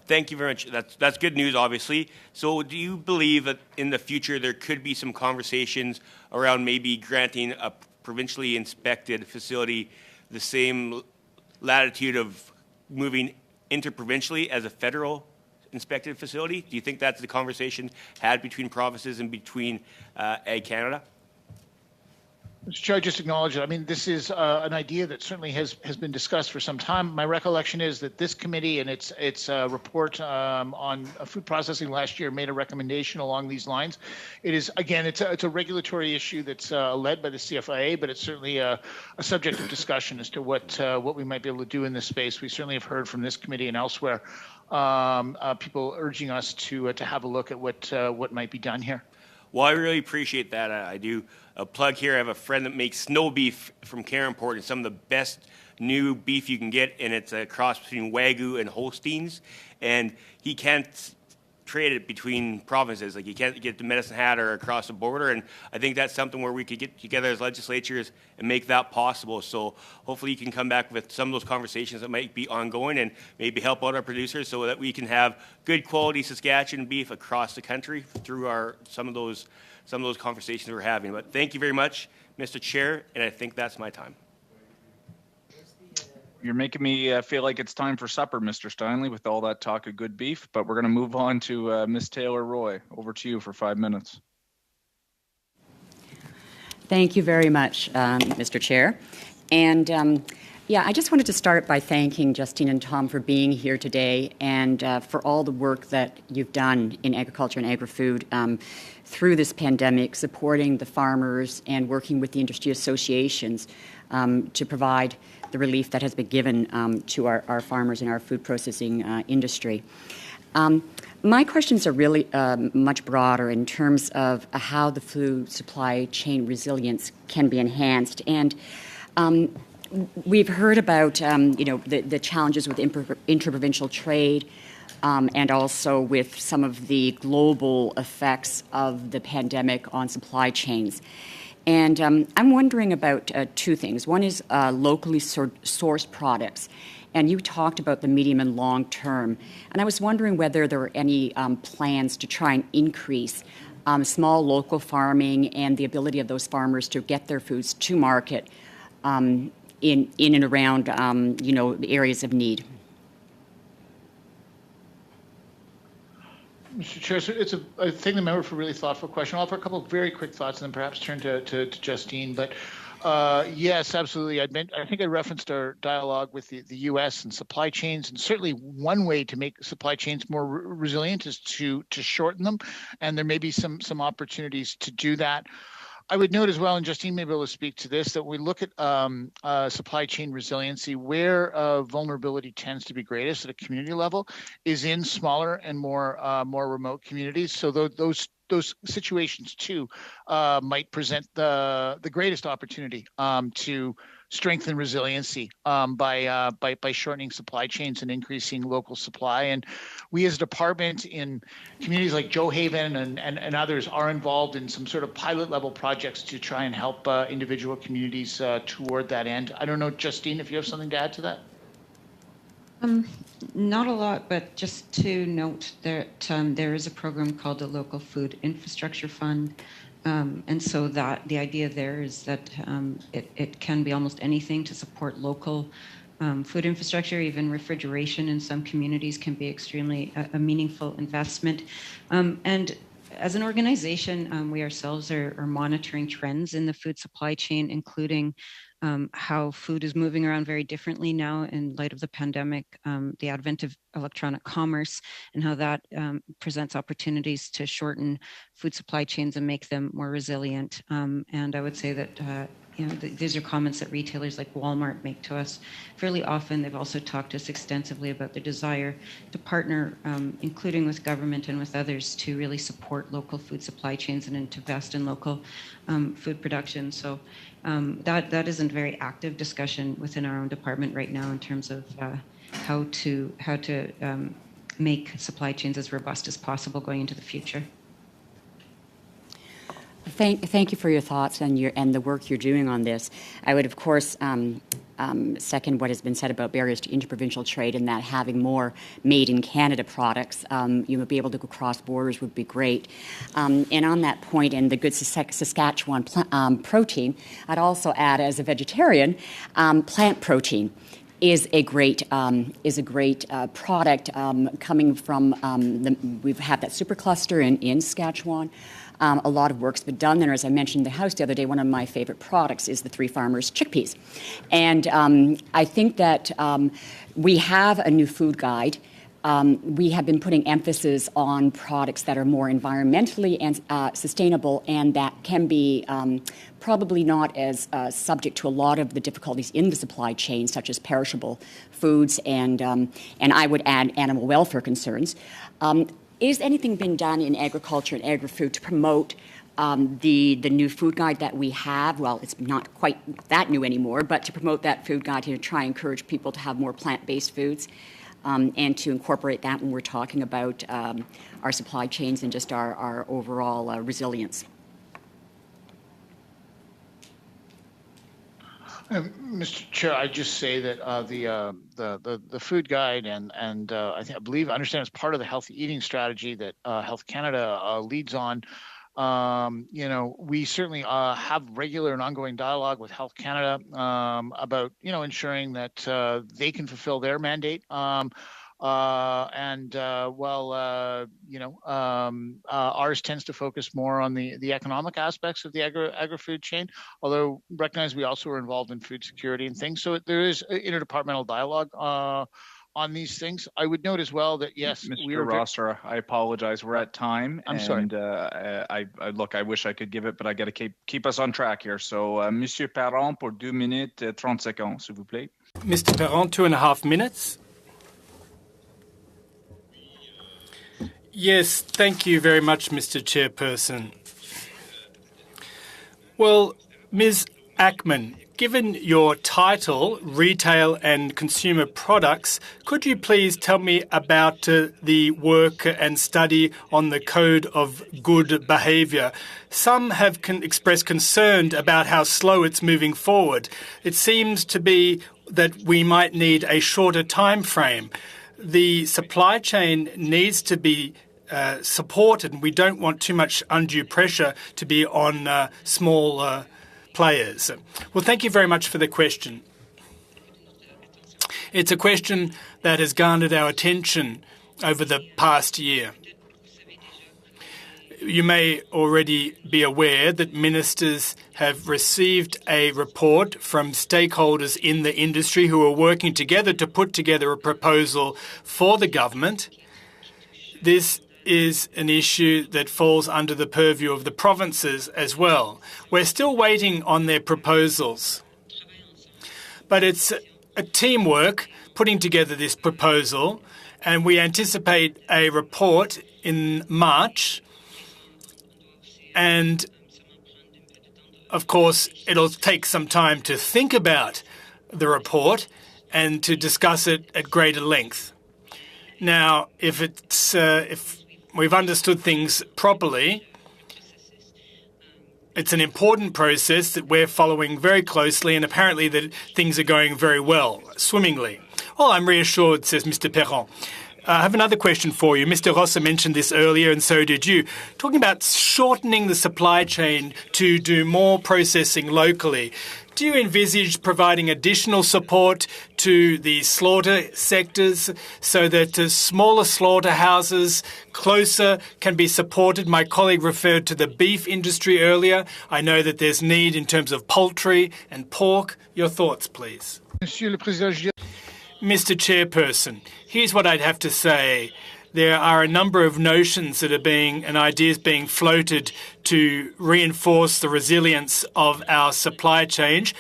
Thank you very much. That's good news, obviously. So do you believe that in the future there could be some conversations around maybe granting a provincially inspected facility the same latitude of moving interprovincially as a federal inspected facility? Do you think that's the conversation had between provinces and between Ag Canada? Mr. Chair, I just acknowledge it. I mean, this is an idea that certainly has been discussed for some time. My recollection is that this committee in its report on food processing last year made a recommendation along these lines. It is, again, it's a regulatory issue that's led by the CFIA, but it's certainly a subject of discussion as to what we might be able to do in this space. We certainly have heard from this committee and elsewhere people urging us to have a look at what might be done here. Well, I really appreciate that. I do. A plug here, I have a friend that makes snow beef from Carenport, and some of the best new beef you can get, and it's a cross between Wagyu and Holsteins, and he can't trade it between provinces. Like, you can't get to Medicine Hat or across the border, and I think that's something where we could get together as legislatures and make that possible. So hopefully you can come back with some of those conversations that might be ongoing and maybe help out our producers so that we can have good quality Saskatchewan beef across the country through some of those conversations we're having. But thank you very much, Mr. Chair, and I think that's my time. You're making me feel like it's time for supper, Mr. Steinley, with all that talk of good beef. But we're going to move on to Ms. Taylor-Roy. Over to you for 5 minutes. Thank you very much, Mr. Chair. And I just wanted to start by thanking Justine and Tom for being here today and for all the work that you've done in agriculture and agri-food through this pandemic, supporting the farmers and working with the industry associations to provide the relief that has been given to our farmers in our food processing industry. My questions are really much broader in terms of how the food supply chain resilience can be enhanced. And we've heard about, the challenges with interprovincial trade, and also with some of the global effects of the pandemic on supply chains. And I'm wondering about two things. One is locally sourced products. And you talked about the medium and long term. And I was wondering whether there were any plans to try and increase small local farming and the ability of those farmers to get their foods to market in and around, the areas of need. Mr. Chair, so I thank the member for a really thoughtful question. I'll offer a couple of very quick thoughts and then perhaps turn to Justine. But yes, absolutely. I think I referenced our dialogue with the U.S. and supply chains, and certainly one way to make supply chains more resilient is to shorten them, and there may be some opportunities to do that. I would note as well, and Justine may be able to speak to this, that we look at supply chain resiliency, where vulnerability tends to be greatest at a community level is in smaller and more remote communities. So those situations too might present the greatest opportunity to strengthen resiliency by shortening supply chains and increasing local supply. And we as a department in communities like Joe Haven and others are involved in some sort of pilot level projects to try and help individual communities toward that end. I don't know, Justine, if you have something to add to that. Not a lot, but just to note that there is a program called the Local Food Infrastructure Fund. And so that the idea there is that it can be almost anything to support local food infrastructure. Even refrigeration in some communities can be extremely a meaningful investment. And as an organization, we ourselves are monitoring trends in the food supply chain, including how food is moving around very differently now in light of the pandemic, the advent of electronic commerce, and how that presents opportunities to shorten food supply chains and make them more resilient. And I would say that these are comments that retailers like Walmart make to us fairly often. They've also talked to us extensively about their desire to partner, including with government and with others, to really support local food supply chains and to invest in local food production. So that isn't very active discussion within our own department right now in terms of how to make supply chains as robust as possible going into the future. Thank you for your thoughts and the work you're doing on this. I would, of course, second what has been said about barriers to interprovincial trade, and that having more made in Canada products, you would be able to go cross borders would be great. And on that point, and the good Saskatchewan protein, I'd also add, as a vegetarian, plant protein is a great product coming from we've had that supercluster in Saskatchewan. A lot of work's been done there. As I mentioned in the House the other day, one of my favorite products is the Three Farmers chickpeas. And I think that we have a new food guide. We have been putting emphasis on products that are more environmentally and sustainable, and that can be probably not as subject to a lot of the difficulties in the supply chain, such as perishable foods and I would add animal welfare concerns. Is anything been done in agriculture and agri-food to promote the new food guide that we have? Well, it's not quite that new anymore, but to promote that food guide to try and encourage people to have more plant-based foods and to incorporate that when we're talking about our supply chains and just our overall resilience. Mr. Chair, I just say that the food guide and I understand it's part of the healthy eating strategy that Health Canada leads on. We certainly have regular and ongoing dialogue with Health Canada about ensuring that they can fulfill their mandate. Ours tends to focus more on the economic aspects of the agri-food chain, although recognize we also are involved in food security and things. So there is interdepartmental dialogue on these things. I would note as well that, yes, Mr. Rosser, I apologize. We're at time. I'm sorry. I wish I could give it, but I got to keep us on track here. So, Monsieur Perron, pour 2 minutes 30 secondes, s'il vous plaît. Mr. Perron, 2.5 minutes. Yes, thank you very much, Mr. Chairperson. Well, Ms. Ackman, Given your title, Retail and Consumer Products, could you please tell me about the work and study on the Code of Good Behaviour? Some have expressed concern about how slow it's moving forward. It seems to be that we might need a shorter time frame. The supply chain needs to be supported, and we don't want too much undue pressure to be on small players. Well, thank you very much for the question. It's a question that has garnered our attention over the past year. You may already be aware that ministers have received a report from stakeholders in the industry who are working together to put together a proposal for the government. This is an issue that falls under the purview of the provinces as well. We're still waiting on their proposals. But it's a teamwork putting together this proposal, and we anticipate a report in March. And, of course, it'll take some time to think about the report and to discuss it at greater length. Now, if we've understood things properly, it's an important process that we're following very closely, and apparently that things are going very well, swimmingly. Well, I'm reassured, says Mr. Perron. I have another question for you. Mr. Rosser mentioned this earlier, and so did you. Talking about shortening the supply chain to do more processing locally. Do you envisage providing additional support to the slaughter sectors so that smaller slaughterhouses closer can be supported? My colleague referred to the beef industry earlier. I know that there's need in terms of poultry and pork. Your thoughts, please. Mr. Chairperson, here's what I'd have to say. There are a number of notions that are and ideas being floated to reinforce the resilience of our supply chains.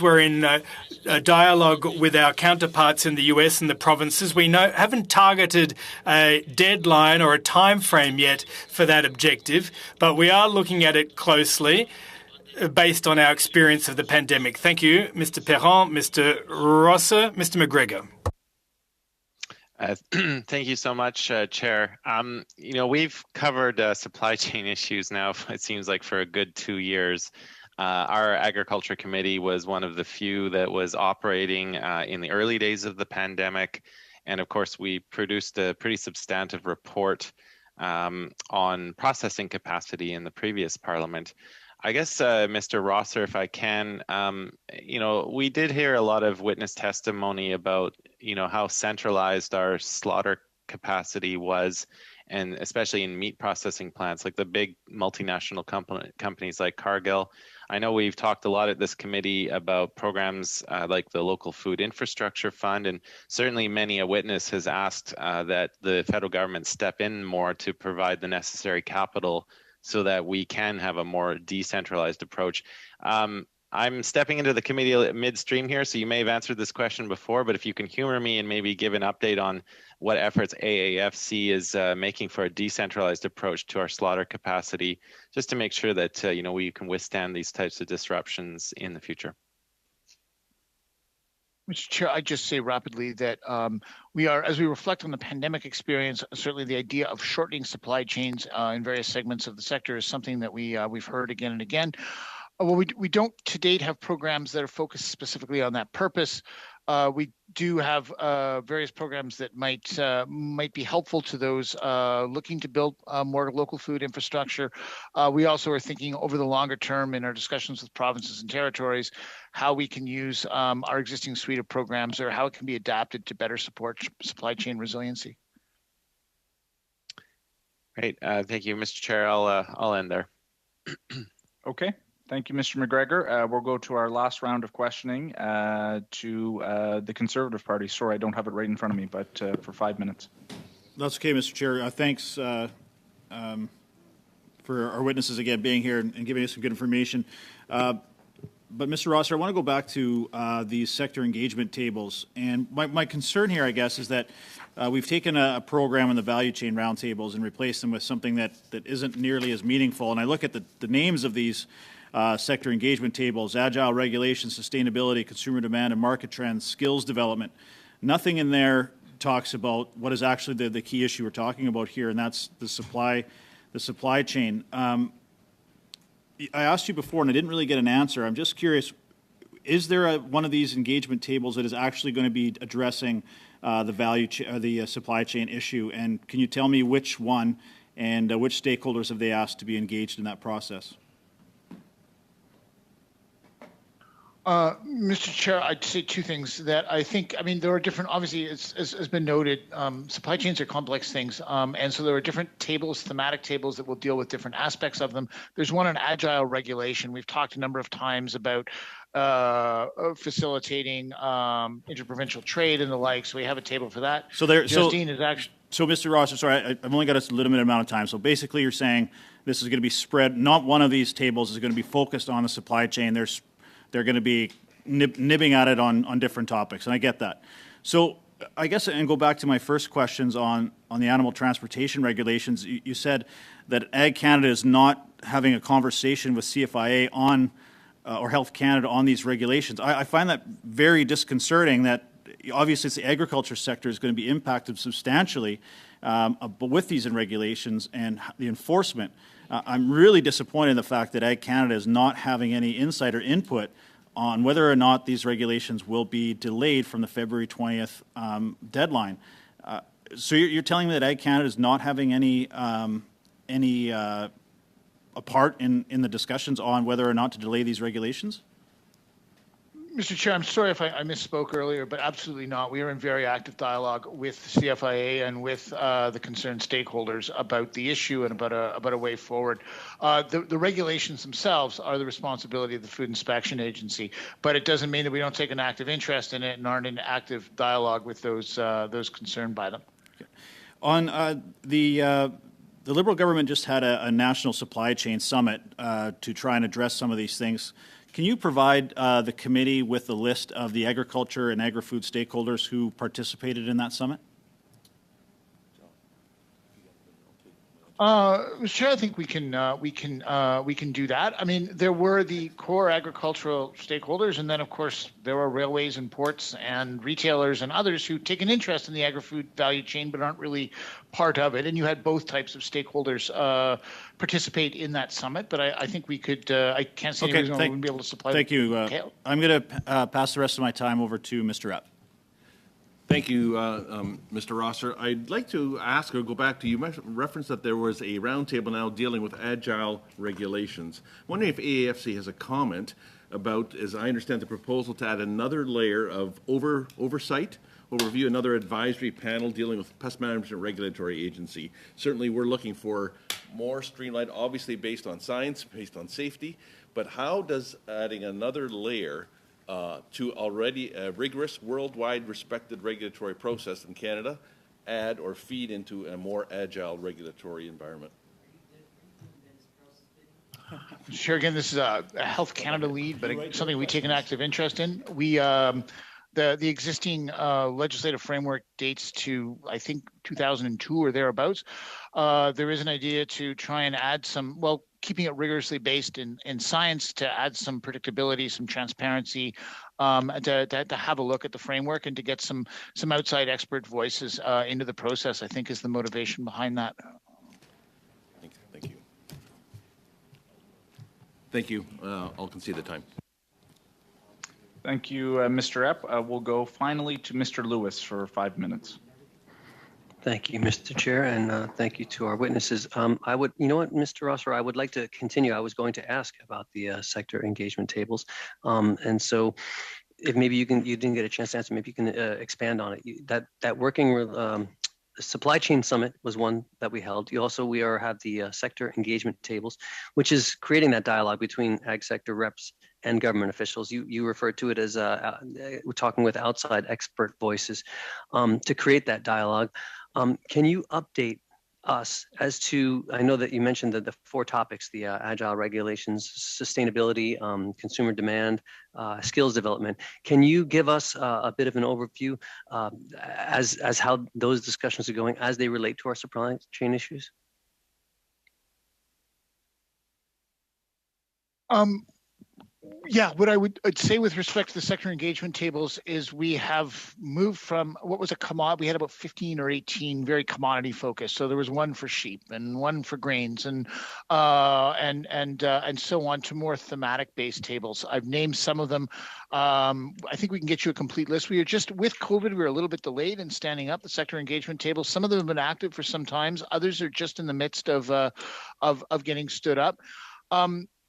We're in a dialogue with our counterparts in the US and the provinces. We haven't targeted a deadline or a time frame yet for that objective, but we are looking at it closely based on our experience of the pandemic. Thank you, Mr. Perron, Mr. Rosser, Mr. McGregor. Thank you so much, Chair. We've covered supply chain issues now, it seems like, for a good 2 years. Our Agriculture Committee was one of the few that was operating in the early days of the pandemic. And of course, we produced a pretty substantive report on processing capacity in the previous Parliament. I guess, Mr. Rosser, if I can, we did hear a lot of witness testimony about, how centralized our slaughter capacity was, and especially in meat processing plants, like the big multinational companies like Cargill. I know we've talked a lot at this committee about programs like the Local Food Infrastructure Fund, and certainly many a witness has asked that the federal government step in more to provide the necessary capital so that we can have a more decentralized approach. I'm stepping into the committee midstream here, so you may have answered this question before, but if you can humor me and maybe give an update on what efforts AAFC is making for a decentralized approach to our slaughter capacity, just to make sure that we can withstand these types of disruptions in the future. Mr. Chair, I'd just say rapidly that we are, as we reflect on the pandemic experience, certainly the idea of shortening supply chains in various segments of the sector is something that we've heard again and again. Well, we don't to date have programs that are focused specifically on that purpose. We do have various programs that might be helpful to those looking to build more local food infrastructure. We also are thinking over the longer term in our discussions with provinces and territories how we can use our existing suite of programs or how it can be adapted to better support supply chain resiliency. Great, thank you, Mr. Chair. I'll end there. Okay. Thank you, Mr. McGregor. We'll go to our last round of questioning to the Conservative Party. Sorry, I don't have it right in front of me, but for 5 minutes. That's okay, Mr. Chair. Thanks for our witnesses again being here and giving us some good information. But Mr. Rosser, I want to go back to these sector engagement tables. And my concern here, I guess, is that we've taken a program in the value chain roundtables and replaced them with something that isn't nearly as meaningful. And I look at the names of these sector engagement tables, agile regulation, sustainability, consumer demand and market trends, skills development. Nothing in there talks about what is actually the key issue we're talking about here, and that's the supply chain. I asked you before, and I didn't really get an answer. I'm just curious, is there one of these engagement tables that is actually going to be addressing the supply chain issue? And can you tell me which one and which stakeholders have they asked to be engaged in that process? Mr. Chair, I'd say two things that I think, I mean, there are different, obviously, as has been noted, supply chains are complex things. And so there are different tables, thematic tables that will deal with different aspects of them. There's one on agile regulation. We've talked a number of times about facilitating interprovincial trade and the like. So we have a table for that. So there, Justine is actually. So Mr. Ross, I'm sorry, I've only got a limited amount of time. So basically you're saying this is going to be spread, not one of these tables is going to be focused on the supply chain. They're going to be nibbing at it on different topics, and I get that. So I guess, and go back to my first questions on the animal transportation regulations, you said that Ag Canada is not having a conversation with CFIA on, or Health Canada on these regulations. I find that very disconcerting that obviously it's the agriculture sector is going to be impacted substantially but with these regulations and the enforcement. I'm really disappointed in the fact that Ag Canada is not having any insight or input on whether or not these regulations will be delayed from the February 20th deadline. So you're telling me that Ag Canada is not having any a part in the discussions on whether or not to delay these regulations? Mr. Chair, I'm sorry if I misspoke earlier, but absolutely not. We are in very active dialogue with CFIA and with the concerned stakeholders about the issue and about a way forward. The regulations themselves are the responsibility of the Food Inspection Agency, but it doesn't mean that we don't take an active interest in it and aren't in active dialogue with those concerned by them. Okay. On the Liberal government just had a national supply chain summit to try and address some of these things. Can you provide the committee with a list of the agriculture and agri-food stakeholders who participated in that summit? Mr. Chair, I think we can do that. I mean, there were the core agricultural stakeholders, and then of course there are railways and ports and retailers and others who take an interest in the agri-food value chain but aren't really part of it. And you had both types of stakeholders participate in that summit. But I think we could. I can't see any reason why we wouldn't be able to supply. Thank you. I'm going to pass the rest of my time over to Mr. Epp. Thank you, Mr. Rosser. I'd like to ask or go back to, you referenced that there was a roundtable now dealing with agile regulations. I'm wondering if AAFC has a comment about, as I understand the proposal, to add another layer of oversight, overview, another advisory panel dealing with pest management regulatory agency. Certainly we're looking for more streamlined, obviously based on science, based on safety, but how does adding another layer to already a rigorous, worldwide respected regulatory process in Canada add or feed into a more agile regulatory environment? Sure. Again, this is a Health Canada lead, but something we take an active interest in. We the existing legislative framework dates to, I think, 2002 or thereabouts. There is an idea to try and add some, well, keeping it rigorously based in science, to add some predictability, some transparency, to have a look at the framework and to get some outside expert voices into the process, I think, is the motivation behind that. Thank you. Thank you. I'll concede the time. Thank you, Mr. Epp. We'll go finally to Mr. Lewis for 5 minutes. Thank you, Mr. Chair, and thank you to our witnesses. I would, you know what, Mr. Rosser, I would like to continue. I was going to ask about the sector engagement tables, and so if maybe you didn't get a chance to answer, maybe you can expand on it. That working supply chain summit was one that we held. We have the sector engagement tables, which is creating that dialogue between ag sector reps and government officials. You referred to it as we're talking with outside expert voices to create that dialogue. Can you update us as to, I know that you mentioned that the 4 topics, the agile regulations, sustainability, consumer demand, skills development. Can you give us a bit of an overview as how those discussions are going as they relate to our supply chain issues? Yeah, what I'd say with respect to the sector engagement tables is we have moved from what was a commodity. We had about 15 or 18 very commodity focused. So there was one for sheep and one for grains and so on, to more thematic based tables. I've named some of them. I think we can get you a complete list. We were just with COVID, we were a little bit delayed in standing up the sector engagement tables. Some of them have been active for some times. Others are just in the midst of getting stood up.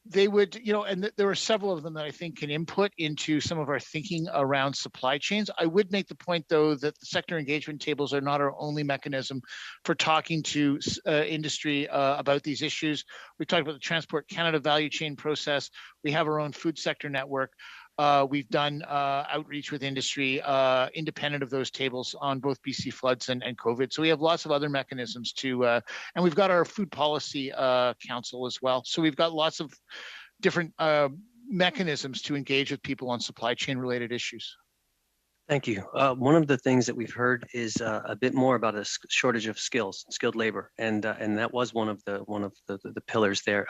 They would, and there are several of them that I think can input into some of our thinking around supply chains. I would make the point, though, that the sector engagement tables are not our only mechanism for talking to industry about these issues. We talked about the Transport Canada value chain process. We have our own food sector network. We've done outreach with industry independent of those tables on both BC floods and COVID. So we have lots of other mechanisms to, and we've got our food policy council as well. So we've got lots of different mechanisms to engage with people on supply chain related issues. Thank you. One of the things that we've heard is a bit more about a shortage of skilled labor, and that was one of the pillars there.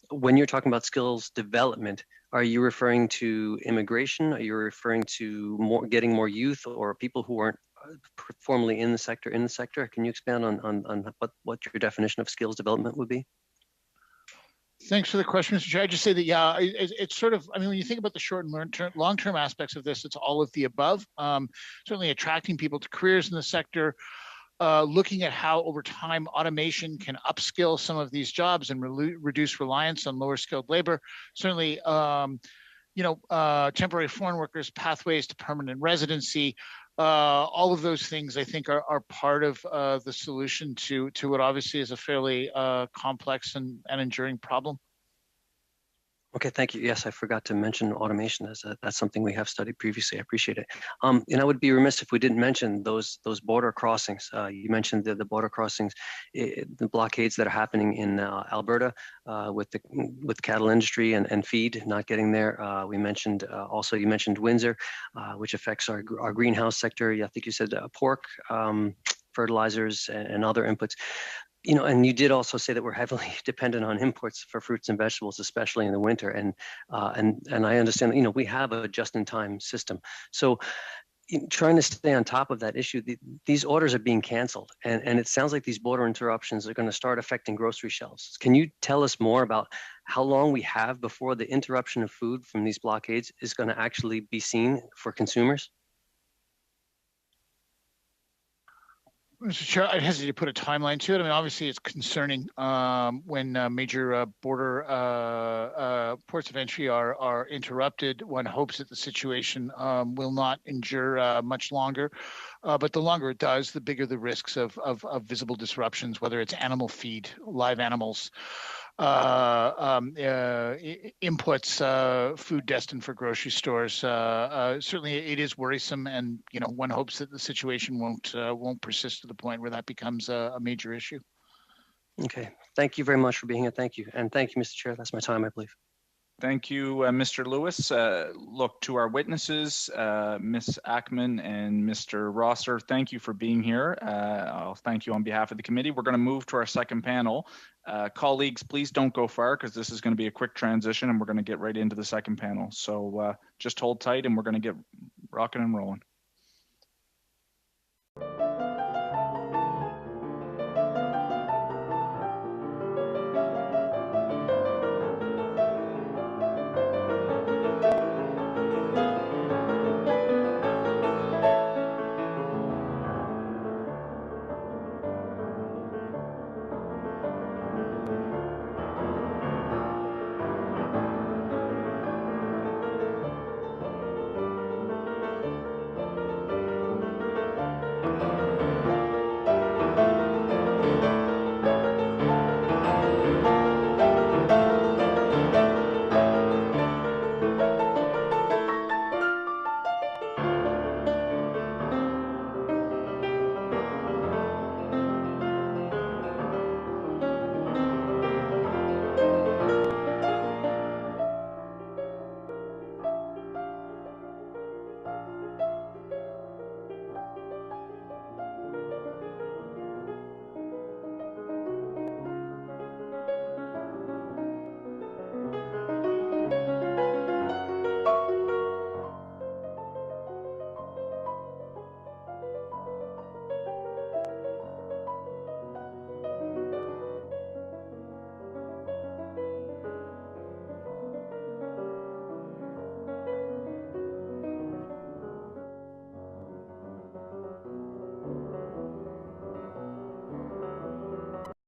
When you're talking about skills development, are you referring to immigration? Are you referring to getting more youth or people who aren't formally in the sector? Can you expand on what your definition of skills development would be? Thanks for the question, Mr. Chair. I just say that, yeah, it's sort of, I mean, when you think about the short and long-term aspects of this, it's all of the above. Certainly attracting people to careers in the sector, looking at how over time automation can upskill some of these jobs and reduce reliance on lower skilled labor. Certainly, temporary foreign workers, pathways to permanent residency, all of those things I think are part of the solution to what obviously is a fairly complex and enduring problem. Okay, thank you. Yes, I forgot to mention automation. That's something we have studied previously. I appreciate it. And I would be remiss if we didn't mention those border crossings. You mentioned the border crossings, the blockades that are happening in Alberta with the cattle industry and feed not getting there. We mentioned also, you mentioned Windsor, which affects our greenhouse sector. I think you said pork, fertilizers, and other inputs. And you did also say that we're heavily dependent on imports for fruits and vegetables, especially in the winter. And I understand that, we have a just-in-time system. So trying to stay on top of that issue, these orders are being canceled. And it sounds like these border interruptions are going to start affecting grocery shelves. Can you tell us more about how long we have before the interruption of food from these blockades is going to actually be seen for consumers? Mr. Chair, I'd hesitate to put a timeline to it. I mean, obviously, it's concerning when major border ports of entry are interrupted. One hopes that the situation will not endure much longer. But the longer it does, the bigger the risks of visible disruptions, whether it's animal feed, live animals, inputs, food destined for grocery stores. Certainly, it is worrisome, and one hopes that the situation won't persist to the point where that becomes a major issue. Okay, thank you very much for being here. Thank you, and thank you, Mr. Chair. That's my time, I believe. Thank you, Mr. Lewis. Look, to our witnesses, Ms. Ackman and Mr. Rosser, thank you for being here. I'll thank you on behalf of the committee. We're going to move to our second panel. Colleagues, please don't go far because this is going to be a quick transition and we're going to get right into the second panel. So just hold tight and we're going to get rocking and rolling.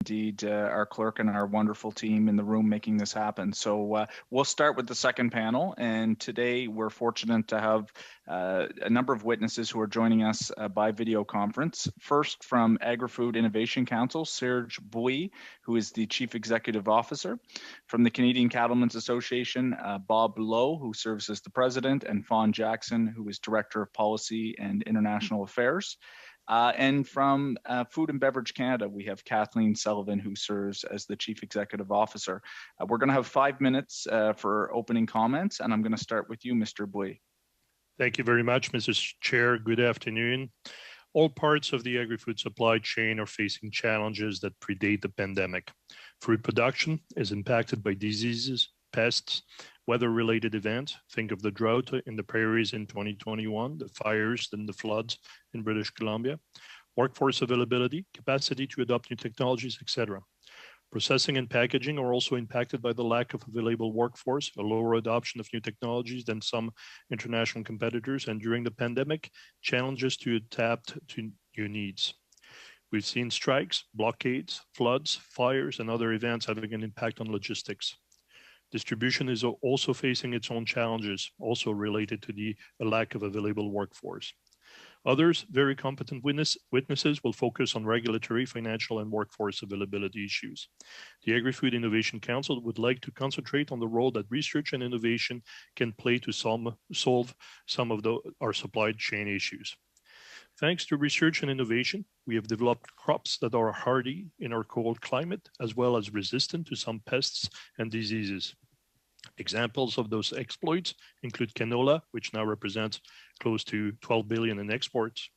Indeed, our clerk and our wonderful team in the room making this happen. So we'll start with the second panel. And today we're fortunate to have a number of witnesses who are joining us by video conference. First, from Agri-Food Innovation Council, Serge Bouy, who is the Chief Executive Officer. From the Canadian Cattlemen's Association, Bob Lowe, who serves as the President, and Fawn Jackson, who is Director of Policy and International Affairs. And from Food and Beverage Canada, we have Kathleen Sullivan, who serves as the Chief Executive Officer. We're going to have 5 minutes for opening comments, and I'm going to start with you, Mr. Bouy. Thank you very much, Mrs. Chair. Good afternoon. All parts of the agri-food supply chain are facing challenges that predate the pandemic. Food production is impacted by diseases, pests, weather-related events. Think of the drought in the prairies in 2021, the fires, then the floods in British Columbia, workforce availability, capacity to adopt new technologies, etc. Processing and packaging are also impacted by the lack of available workforce, a lower adoption of new technologies than some international competitors, and during the pandemic, challenges to adapt to new needs. We've seen strikes, blockades, floods, fires, and other events having an impact on logistics. Distribution is also facing its own challenges, also related to the lack of available workforce. Others, very competent witnesses, will focus on regulatory, financial, and workforce availability issues. The Agri-Food Innovation Council would like to concentrate on the role that research and innovation can play to solve some of our supply chain issues. Thanks to research and innovation, we have developed crops that are hardy in our cold climate, as well as resistant to some pests and diseases. Examples of those exploits include canola, which now represents close to 12 billion in exports.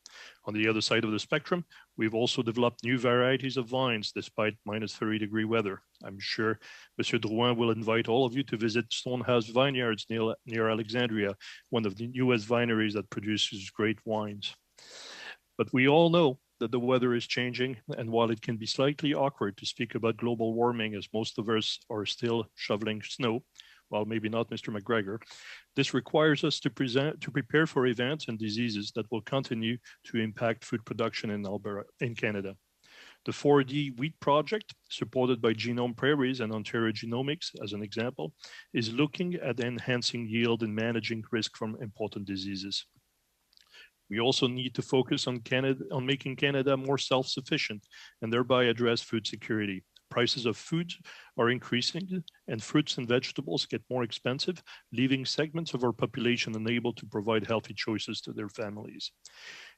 On the other side of the spectrum, we've also developed new varieties of vines despite minus 30-degree weather. I'm sure Monsieur Drouin will invite all of you to visit Stonehouse Vineyards near Alexandria, one of the newest vineries that produces great wines. But we all know that the weather is changing, and while it can be slightly awkward to speak about global warming as most of us are still shoveling snow, well, maybe not Mr. McGregor, this requires us to prepare for events and diseases that will continue to impact food production in Alberta, in Canada. The 4D Wheat Project, supported by Genome Prairies and Ontario Genomics, as an example, is looking at enhancing yield and managing risk from important diseases. We also need to focus on making Canada more self-sufficient and thereby address food security. Prices of food are increasing and fruits and vegetables get more expensive, leaving segments of our population unable to provide healthy choices to their families.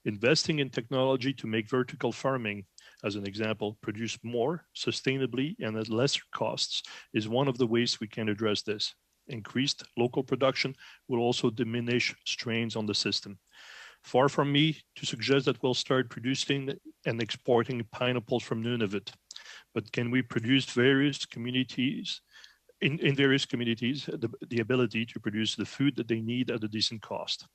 Investing in technology to make vertical farming, as an example, produce more sustainably and at lesser costs is one of the ways we can address this. Increased local production will also diminish strains on the system. Far from me to suggest that we'll start producing and exporting pineapples from Nunavut, but can we produce various communities, in various communities, the ability to produce the food that they need at a decent cost?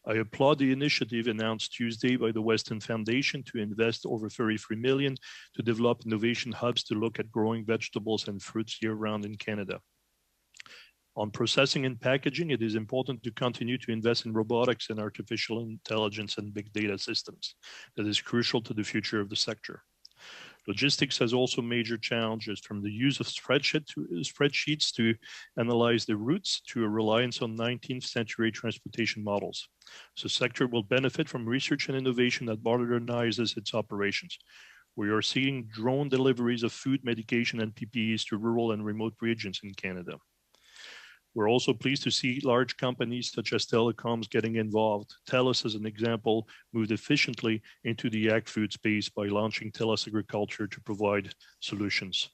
I applaud the initiative announced Tuesday by the Weston Foundation to invest over $33 million to develop innovation hubs to look at growing vegetables and fruits year-round in Canada. On processing and packaging, it is important to continue to invest in robotics and artificial intelligence and big data systems. That is crucial to the future of the sector. Logistics has also major challenges, from the use of spreadsheets to analyze the routes to a reliance on 19th century transportation models. So the sector will benefit from research and innovation that modernizes its operations. We are seeing drone deliveries of food, medication, and PPEs to rural and remote regions in Canada. We're also pleased to see large companies such as telecoms getting involved. TELUS, as an example, moved efficiently into the ag-food space by launching TELUS Agriculture to provide solutions.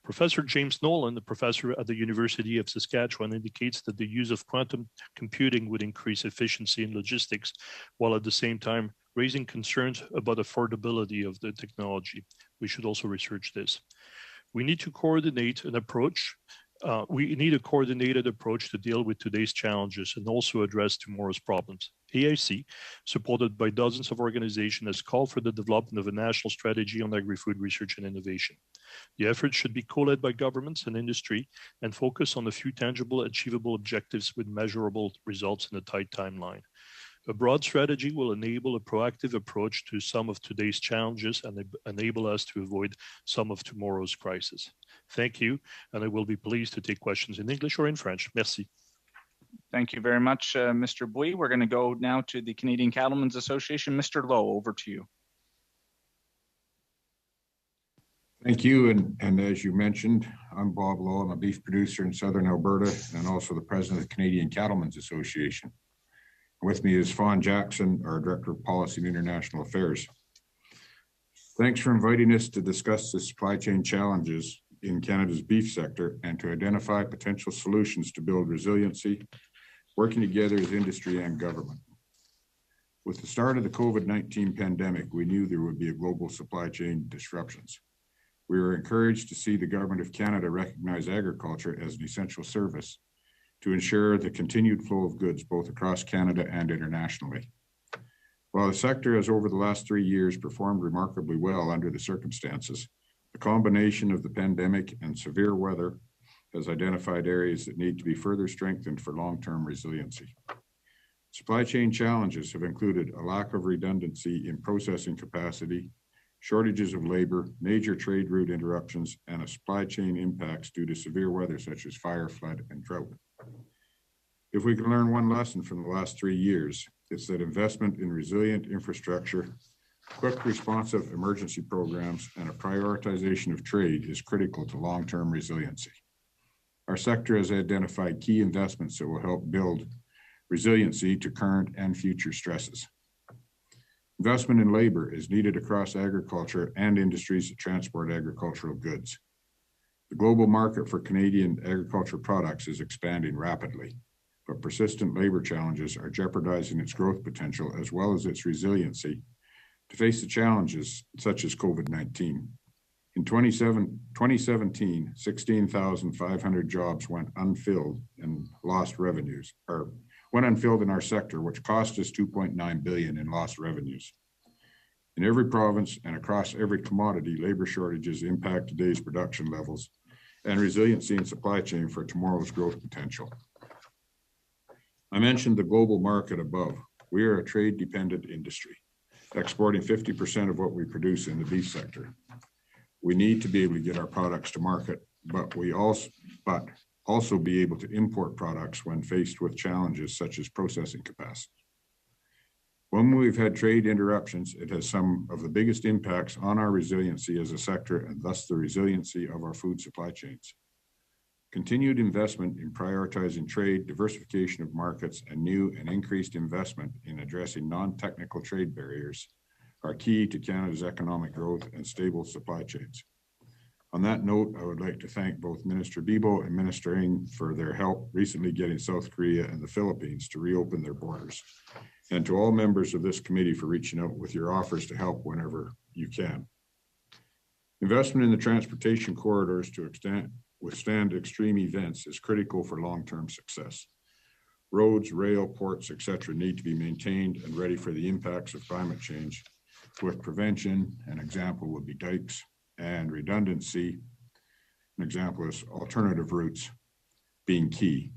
Professor James Nolan, a professor at the University of Saskatchewan, indicates that the use of quantum computing would increase efficiency in logistics, while at the same time raising concerns about affordability of the technology. We should also research this. We need to coordinate an approach. We need a coordinated approach to deal with today's challenges and also address tomorrow's problems. AIC, supported by dozens of organizations, has called for the development of a national strategy on agri-food research and innovation. The effort should be co-led by governments and industry and focus on a few tangible, achievable objectives with measurable results in a tight timeline. A broad strategy will enable a proactive approach to some of today's challenges and enable us to avoid some of tomorrow's crises. Thank you, and I will be pleased to take questions in English or in French. Merci. Thank you very much, Mr. Bouy. We're going to go now to the Canadian Cattlemen's Association. Mr. Lowe, over to you. Thank you. And as you mentioned, I'm Bob Lowe. I'm a beef producer in Southern Alberta and also the president of the Canadian Cattlemen's Association. With me is Fawn Jackson, our Director of Policy and International Affairs. Thanks for inviting us to discuss the supply chain challenges in Canada's beef sector and to identify potential solutions to build resiliency, working together as industry and government. With the start of the COVID-19 pandemic, we knew there would be a global supply chain disruptions. We were encouraged to see the Government of Canada recognize agriculture as an essential service to ensure the continued flow of goods both across Canada and internationally. While the sector has over the last 3 years performed remarkably well under the circumstances, the combination of the pandemic and severe weather has identified areas that need to be further strengthened for long-term resiliency. Supply chain challenges have included a lack of redundancy in processing capacity, shortages of labor, major trade route interruptions, and a supply chain impacts due to severe weather such as fire, flood, and drought. If we can learn one lesson from the last 3 years, it's that investment in resilient infrastructure, quick responsive emergency programs, and a prioritization of trade is critical to long-term resiliency. Our sector has identified key investments that will help build resiliency to current and future stresses. Investment in labor is needed across agriculture and industries that transport agricultural goods. The global market for Canadian agriculture products is expanding rapidly, but persistent labor challenges are jeopardizing its growth potential as well as its resiliency to face the challenges such as COVID-19. In 2017, 16,500 jobs went unfilled and lost revenues, or went unfilled in our sector, which cost us $2.9 billion in lost revenues. In every province and across every commodity, labor shortages impact today's production levels and resiliency in supply chain for tomorrow's growth potential. I mentioned the global market above. We are a trade-dependent industry, exporting 50% of what we produce in the beef sector. We need to be able to get our products to market, but also be able to import products when faced with challenges such as processing capacity. When we've had trade interruptions, it has some of the biggest impacts on our resiliency as a sector and thus the resiliency of our food supply chains. Continued investment in prioritizing trade, diversification of markets, and new and increased investment in addressing non-technical trade barriers are key to Canada's economic growth and stable supply chains. On that note, I would like to thank both Minister Bibeau and Minister Ng for their help recently getting South Korea and the Philippines to reopen their borders, and to all members of this committee for reaching out with your offers to help whenever you can. Investment in the transportation corridors to withstand extreme events is critical for long-term success. Roads, rail, ports, etc. need to be maintained and ready for the impacts of climate change with prevention. An example would be dikes, and redundancy, an example is alternative routes being key.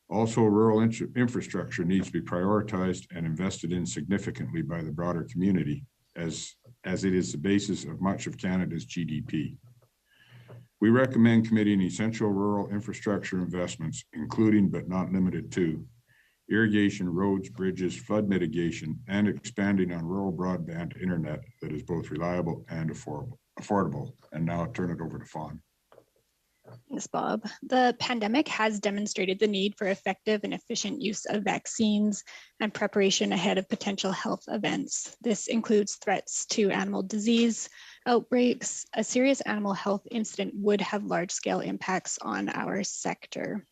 Also, rural infrastructure needs to be prioritized and invested in significantly by the broader community as it is the basis of much of Canada's GDP. We recommend committing essential rural infrastructure investments, including but not limited to irrigation, roads, bridges, flood mitigation, and expanding on rural broadband internet that is both reliable and affordable. And now I'll turn it over to Fawn. Thanks, Bob. The pandemic has demonstrated the need for effective and efficient use of vaccines and preparation ahead of potential health events. This includes threats to animal disease outbreaks. A serious animal health incident would have large-scale impacts on our sector.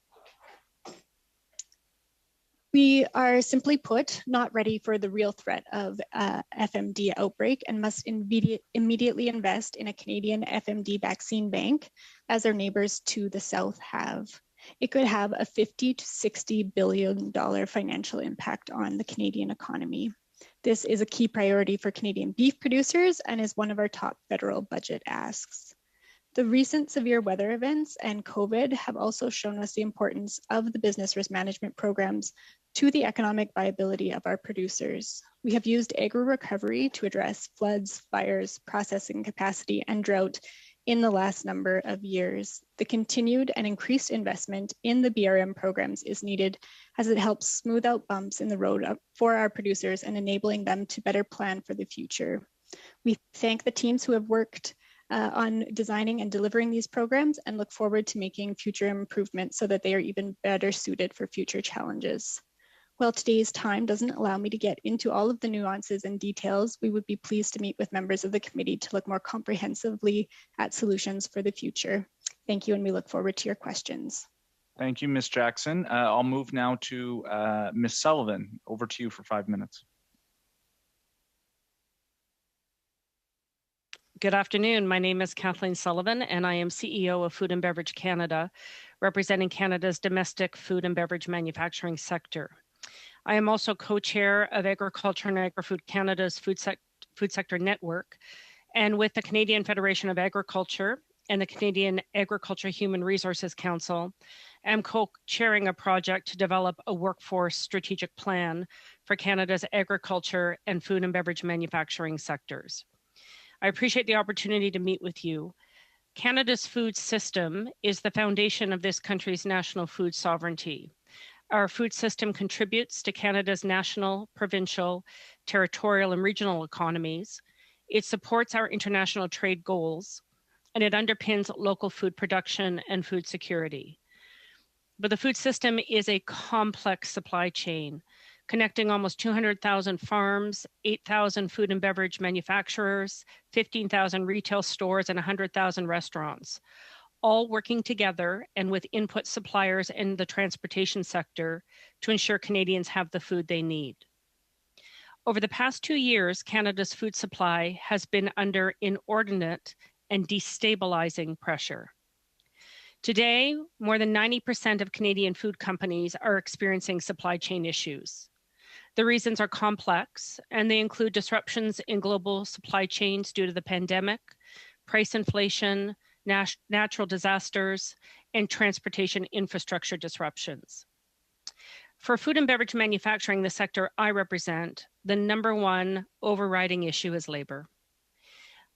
We are, simply put, not ready for the real threat of FMD outbreak and must immediately invest in a Canadian FMD vaccine bank, as our neighbors to the south have. It could have a $50 to $60 billion financial impact on the Canadian economy. This is a key priority for Canadian beef producers and is one of our top federal budget asks. The recent severe weather events and COVID have also shown us the importance of the business risk management programs to the economic viability of our producers. We have used agri-recovery to address floods, fires, processing capacity, and drought in the last number of years. The continued and increased investment in the BRM programs is needed as it helps smooth out bumps in the road for our producers and enabling them to better plan for the future. We thank the teams who have worked on designing and delivering these programs and look forward to making future improvements so that they are even better suited for future challenges. While today's time doesn't allow me to get into all of the nuances and details, we would be pleased to meet with members of the committee to look more comprehensively at solutions for the future. Thank you, and we look forward to your questions. Thank you, Ms. Jackson. I'll move now to Ms. Sullivan. Over to you for 5 minutes. Good afternoon. My name is Kathleen Sullivan, and I am CEO of Food and Beverage Canada, representing Canada's domestic food and beverage manufacturing sector. I am also co-chair of Agriculture and Agri-Food Canada's food sector network, and with the Canadian Federation of Agriculture and the Canadian Agriculture Human Resources Council, I'm co-chairing a project to develop a workforce strategic plan for Canada's agriculture and food and beverage manufacturing sectors. I appreciate the opportunity to meet with you. Canada's food system is the foundation of this country's national food sovereignty. Our food system contributes to Canada's national, provincial, territorial, and regional economies. It supports our international trade goals, and it underpins local food production and food security. But the food system is a complex supply chain, connecting almost 200,000 farms, 8,000 food and beverage manufacturers, 15,000 retail stores, and 100,000 restaurants, all working together and with input suppliers in the transportation sector to ensure Canadians have the food they need. Over the past 2 years, Canada's food supply has been under inordinate and destabilizing pressure. Today, more than 90% of Canadian food companies are experiencing supply chain issues. The reasons are complex, and they include disruptions in global supply chains due to the pandemic, price inflation, natural disasters, and transportation infrastructure disruptions. For food and beverage manufacturing, the sector I represent, the #1 overriding issue is labor.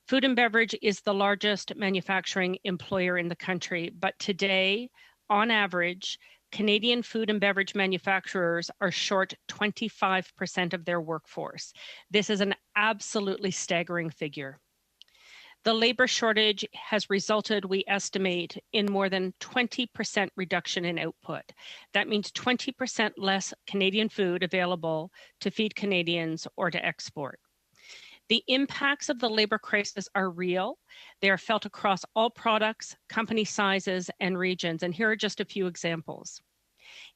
Food and beverage is the largest manufacturing employer in the country, but today, on average, Canadian food and beverage manufacturers are short 25% of their workforce. This is an absolutely staggering figure. The labor shortage has resulted, we estimate, in more than 20% reduction in output. That means 20% less Canadian food available to feed Canadians or to export. The impacts of the labor crisis are real. They are felt across all products, company sizes, and regions. And here are just a few examples.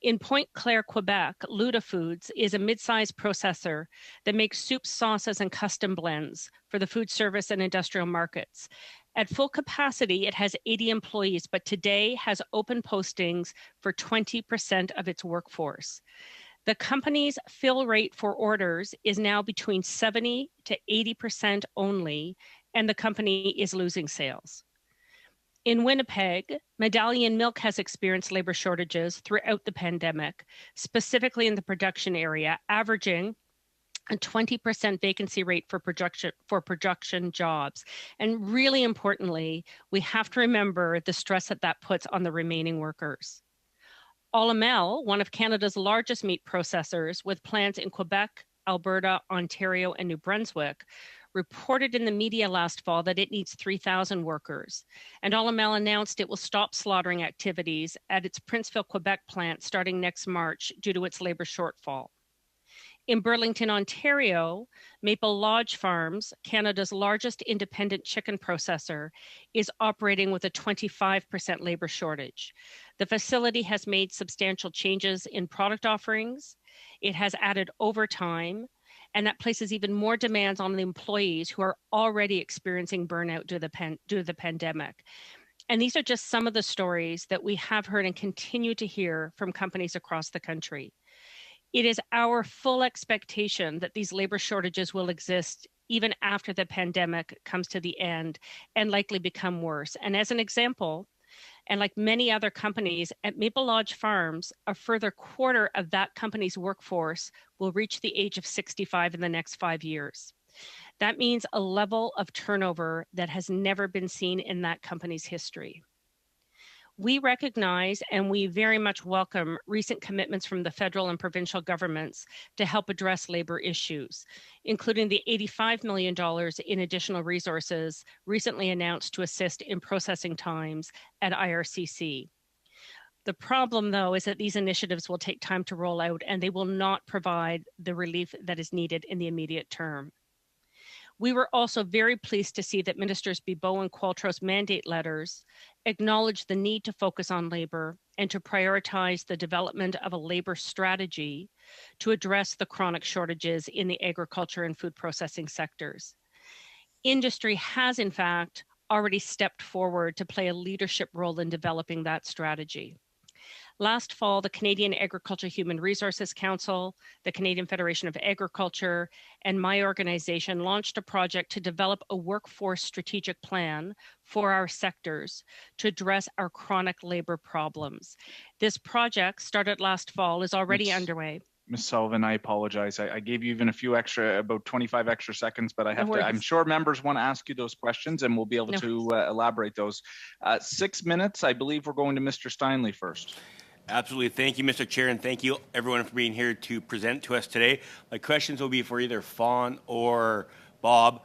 In Pointe-Claire, Quebec, Luda Foods is a mid-sized processor that makes soups, sauces, and custom blends for the food service and industrial markets. At full capacity, it has 80 employees, but today has open postings for 20% of its workforce. The company's fill rate for orders is now between 70 to 80% only, and the company is losing sales. In Winnipeg, Medallion Milk has experienced labor shortages throughout the pandemic, specifically in the production area, averaging a 20% vacancy rate for production jobs. And really importantly, we have to remember the stress that puts on the remaining workers. Olymel, one of Canada's largest meat processors with plants in Quebec, Alberta, Ontario, and New Brunswick, reported in the media last fall that it needs 3,000 workers. And Olymel announced it will stop slaughtering activities at its Princeville, Quebec plant starting next March due to its labor shortfall. In Burlington, Ontario, Maple Lodge Farms, Canada's largest independent chicken processor, is operating with a 25% labor shortage. The facility has made substantial changes in product offerings. It has added overtime, and that places even more demands on the employees who are already experiencing burnout due to the pandemic. And these are just some of the stories that we have heard and continue to hear from companies across the country. It is our full expectation that these labor shortages will exist even after the pandemic comes to the end and likely become worse. And as an example, And like many other companies, at Maple Lodge Farms, a further quarter of that company's workforce will reach the age of 65 in the next 5 years. That means a level of turnover that has never been seen in that company's history. We recognize and we very much welcome recent commitments from the federal and provincial governments to help address labor issues, including the $85 million in additional resources recently announced to assist in processing times at IRCC. The problem, though, is that these initiatives will take time to roll out and they will not provide the relief that is needed in the immediate term. We were also very pleased to see that Ministers Bibeau and Qualtroux's mandate letters acknowledge the need to focus on labor and to prioritize the development of a labor strategy to address the chronic shortages in the agriculture and food processing sectors. Industry has, in fact, already stepped forward to play a leadership role in developing that strategy. Last fall, the Canadian Agriculture Human Resources Council, the Canadian Federation of Agriculture, and my organization launched a project to develop a workforce strategic plan for our sectors to address our chronic labor problems. This project, started last fall, is already underway. Ms. Sullivan, I apologize. I gave you even a few extra, about 25 extra seconds, but I have to, I'm sure members want to ask you those questions and we'll be able to elaborate those. 6 minutes, I believe we're going to Mr. Steinley first. Absolutely. Thank you, Mr. Chair, and thank you, everyone, for being here to present to us today. My questions will be for either Fawn or Bob.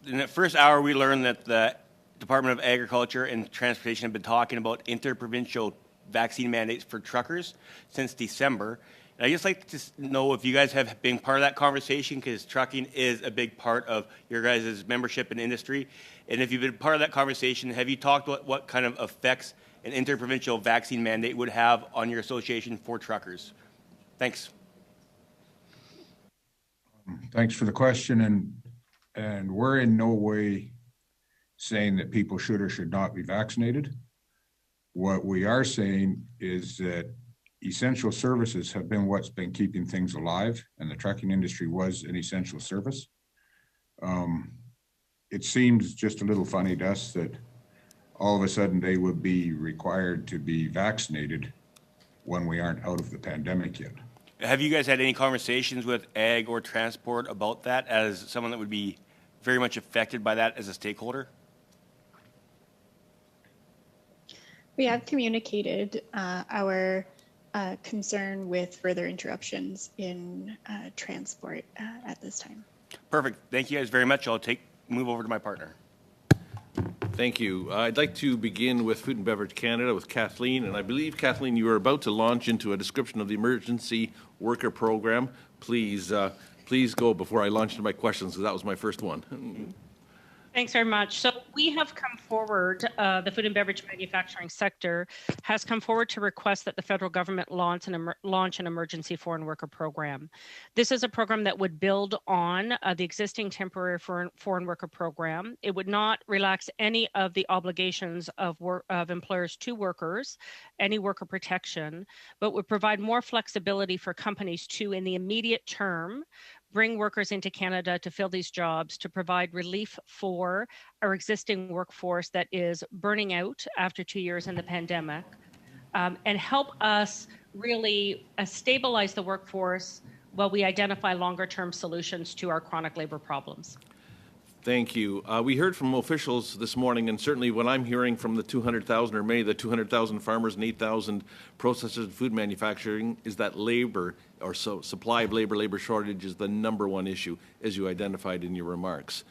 In the first hour, we learned that the Department of Agriculture and Transportation have been talking about interprovincial vaccine mandates for truckers since December. And I'd just like to know if you guys have been part of that conversation, because trucking is a big part of your guys' membership in industry. And if you've been part of that conversation, have you talked about what kind of effects an interprovincial vaccine mandate would have on your association for truckers? Thanks. Thanks for the question. And we're in no way saying that people should or should not be vaccinated. What we are saying is that essential services have been what's been keeping things alive, and the trucking industry was an essential service. It seems just a little funny to us that all of a sudden they would be required to be vaccinated when we aren't out of the pandemic yet. Have you guys had any conversations with Ag or Transport about that as someone that would be very much affected by that as a stakeholder? We have communicated our concern with further interruptions in transport at this time. Perfect. Thank you guys very much. I'll move over to my partner. Thank you. I'd like to begin with Food and Beverage Canada with Kathleen. And I believe, Kathleen, you are about to launch into a description of the emergency worker program. Please go before I launch into my questions, because that was my first one. Thanks very much. So we have come forward, the food and beverage manufacturing sector has come forward to request that the federal government launch an emergency foreign worker program. This is a program that would build on the existing temporary foreign worker program. It would not relax any of the obligations of employers to workers, any worker protection, but would provide more flexibility for companies to, in the immediate term, bring workers into Canada to fill these jobs, to provide relief for our existing workforce that is burning out after 2 years in the pandemic, and help us really stabilize the workforce while we identify longer-term solutions to our chronic labor problems. Thank you. We heard from officials this morning, and certainly what I'm hearing from the 200,000 or many of the 200,000 farmers and 8,000 processors of food manufacturing is that labor or supply of labor shortage is the number one issue, as you identified in your remarks.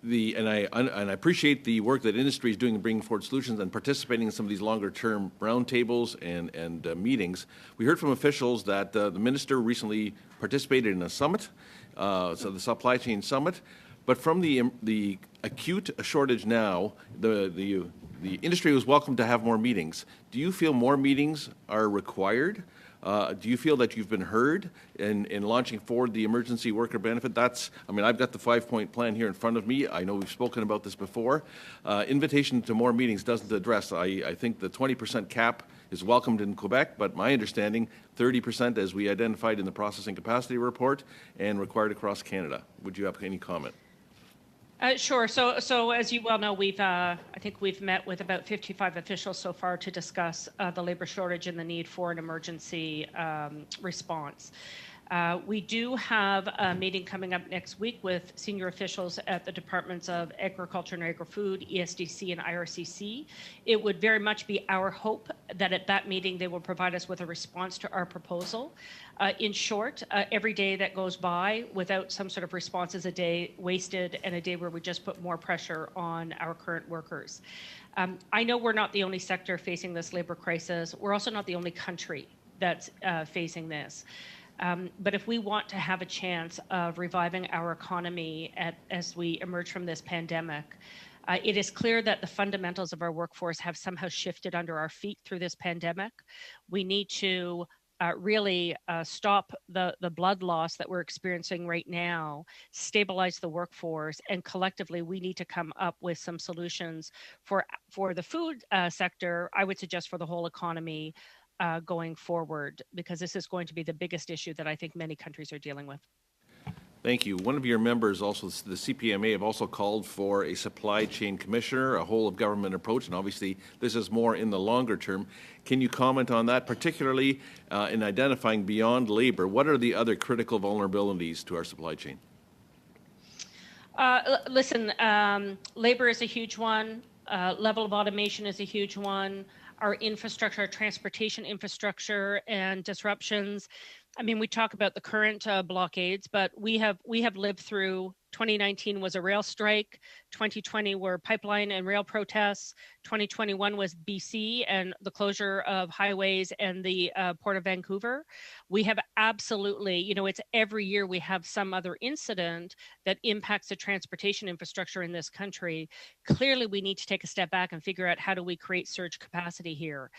And I appreciate the work that industry is doing in bringing forward solutions and participating in some of these longer-term roundtables and meetings. We heard from officials that the minister recently participated in a summit, so the supply chain summit. But from the acute shortage now, the industry was welcome to have more meetings. Do you feel more meetings are required? Do you feel that you've been heard in launching forward the emergency worker benefit? I've got the 5-point plan here in front of me. I know we've spoken about this before. Invitation to more meetings doesn't address. I think the 20% cap is welcomed in Quebec, but my understanding, 30% as we identified in the processing capacity report and required across Canada. Would you have any comment? Sure. So as you well know, I think we've met with about 55 officials so far to discuss the labor shortage and the need for an emergency response. We do have a meeting coming up next week with senior officials at the Departments of Agriculture and Agri-Food, ESDC, and IRCC. It would very much be our hope that at that meeting they will provide us with a response to our proposal. In short, every day that goes by without some sort of response is a day wasted and a day where we just put more pressure on our current workers. I know we're not the only sector facing this labor crisis. We're also not the only country that's facing this. But if we want to have a chance of reviving our economy as we emerge from this pandemic, it is clear that the fundamentals of our workforce have somehow shifted under our feet through this pandemic. We need to really stop the blood loss that we're experiencing right now, stabilize the workforce, and collectively we need to come up with some solutions for the food sector, I would suggest for the whole economy, going forward, because this is going to be the biggest issue that I think many countries are dealing with. Thank you. One of your members, also the CPMA, have also called for a supply chain commissioner, a whole of government approach, and obviously this is more in the longer term. Can you comment on that, particularly in identifying beyond labor? What are the other critical vulnerabilities to our supply chain? Listen, labor is a huge one. Level of automation is a huge one. Our infrastructure, our transportation infrastructure and disruptions. I mean, we talk about the current blockades, but we have lived through 2019 was a rail strike, 2020 were pipeline and rail protests, 2021 was BC and the closure of highways and the Port of Vancouver. We have absolutely, it's every year we have some other incident that impacts the transportation infrastructure in this country. Clearly, we need to take a step back and figure out how do we create surge capacity here,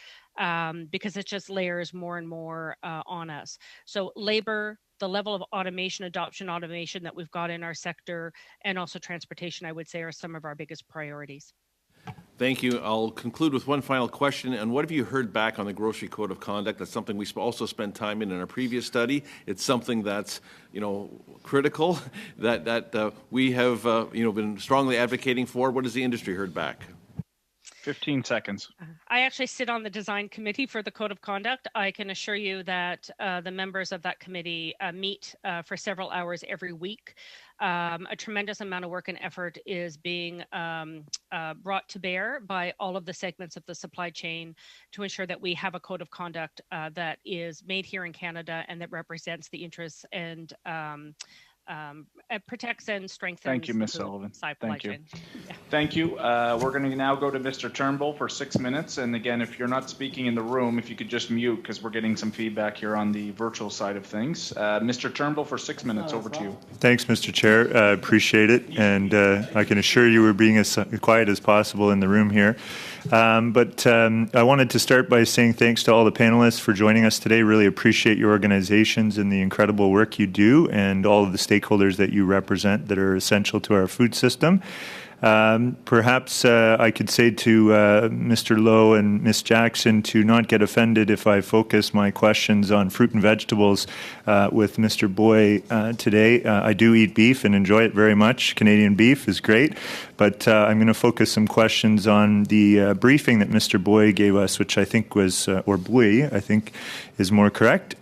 because it just layers more and more on us. So labor, the level of adoption automation that we've got in our sector, and also transportation, I would say, are some of our biggest priorities. Thank you. I'll conclude with one final question. And what have you heard back on the Grocery Code of Conduct? That's something we also spent time in our previous study. It's something that's, critical that we have, been strongly advocating for. What has the industry heard back? 15 seconds. I actually sit on the design committee for the Code of Conduct. I can assure you that the members of that committee meet for several hours every week. A tremendous amount of work and effort is being brought to bear by all of the segments of the supply chain to ensure that we have a Code of Conduct that is made here in Canada and that represents the interests and protects and strengthens. Thank you, Ms. Sullivan. Thank you. Yeah. Thank you. We're going to now go to Mr. Turnbull for 6 minutes. And again, if you're not speaking in the room, if you could just mute, because we're getting some feedback here on the virtual side of things. Mr. Turnbull for 6 minutes. Over to you. Thanks, Mr. Chair. Appreciate it. And I can assure you we're being as quiet as possible in the room here. But I wanted to start by saying thanks to all the panelists for joining us today. Really appreciate your organizations and the incredible work you do and all of the stakeholders that you represent that are essential to our food system. Perhaps I could say to Mr. Lowe and Ms. Jackson to not get offended if I focus my questions on fruit and vegetables with Mr. Boy today. I do eat beef and enjoy it very much. Canadian beef is great. But I'm going to focus some questions on the briefing that Mr. Boy gave us, which I think was, or Boy, I think is more correct.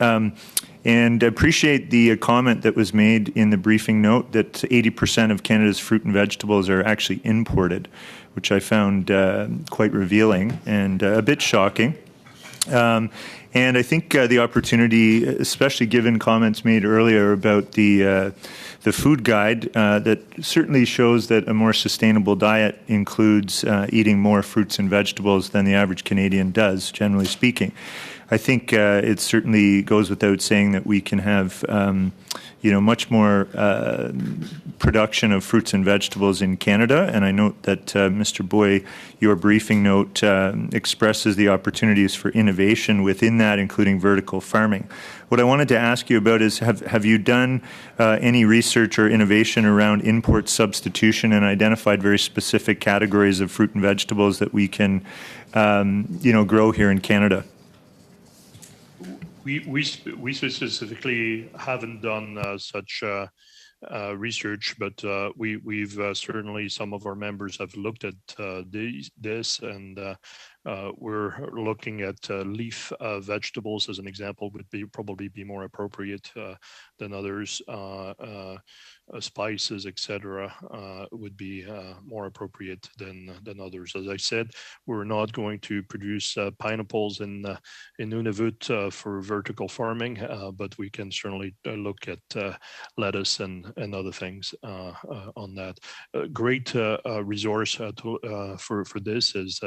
And appreciate the comment that was made in the briefing note that 80% of Canada's fruit and vegetables are actually imported, which I found quite revealing and a bit shocking. And I think the opportunity, especially given comments made earlier about the food guide, that certainly shows that a more sustainable diet includes eating more fruits and vegetables than the average Canadian does, generally speaking. I think it certainly goes without saying that we can have, much more production of fruits and vegetables in Canada. And I note that, Mr. Boy, your briefing note expresses the opportunities for innovation within that, including vertical farming. What I wanted to ask you about is, have you done any research or innovation around import substitution and identified very specific categories of fruit and vegetables that we can, grow here in Canada? We specifically haven't done such research, but we've certainly, some of our members have looked at this, and we're looking at leaf vegetables as an example would probably be more appropriate than others. Spices, etc., would be more appropriate than others. As I said, we're not going to produce pineapples in Nunavut for vertical farming, but we can certainly look at lettuce and other things on that. A great resource for this is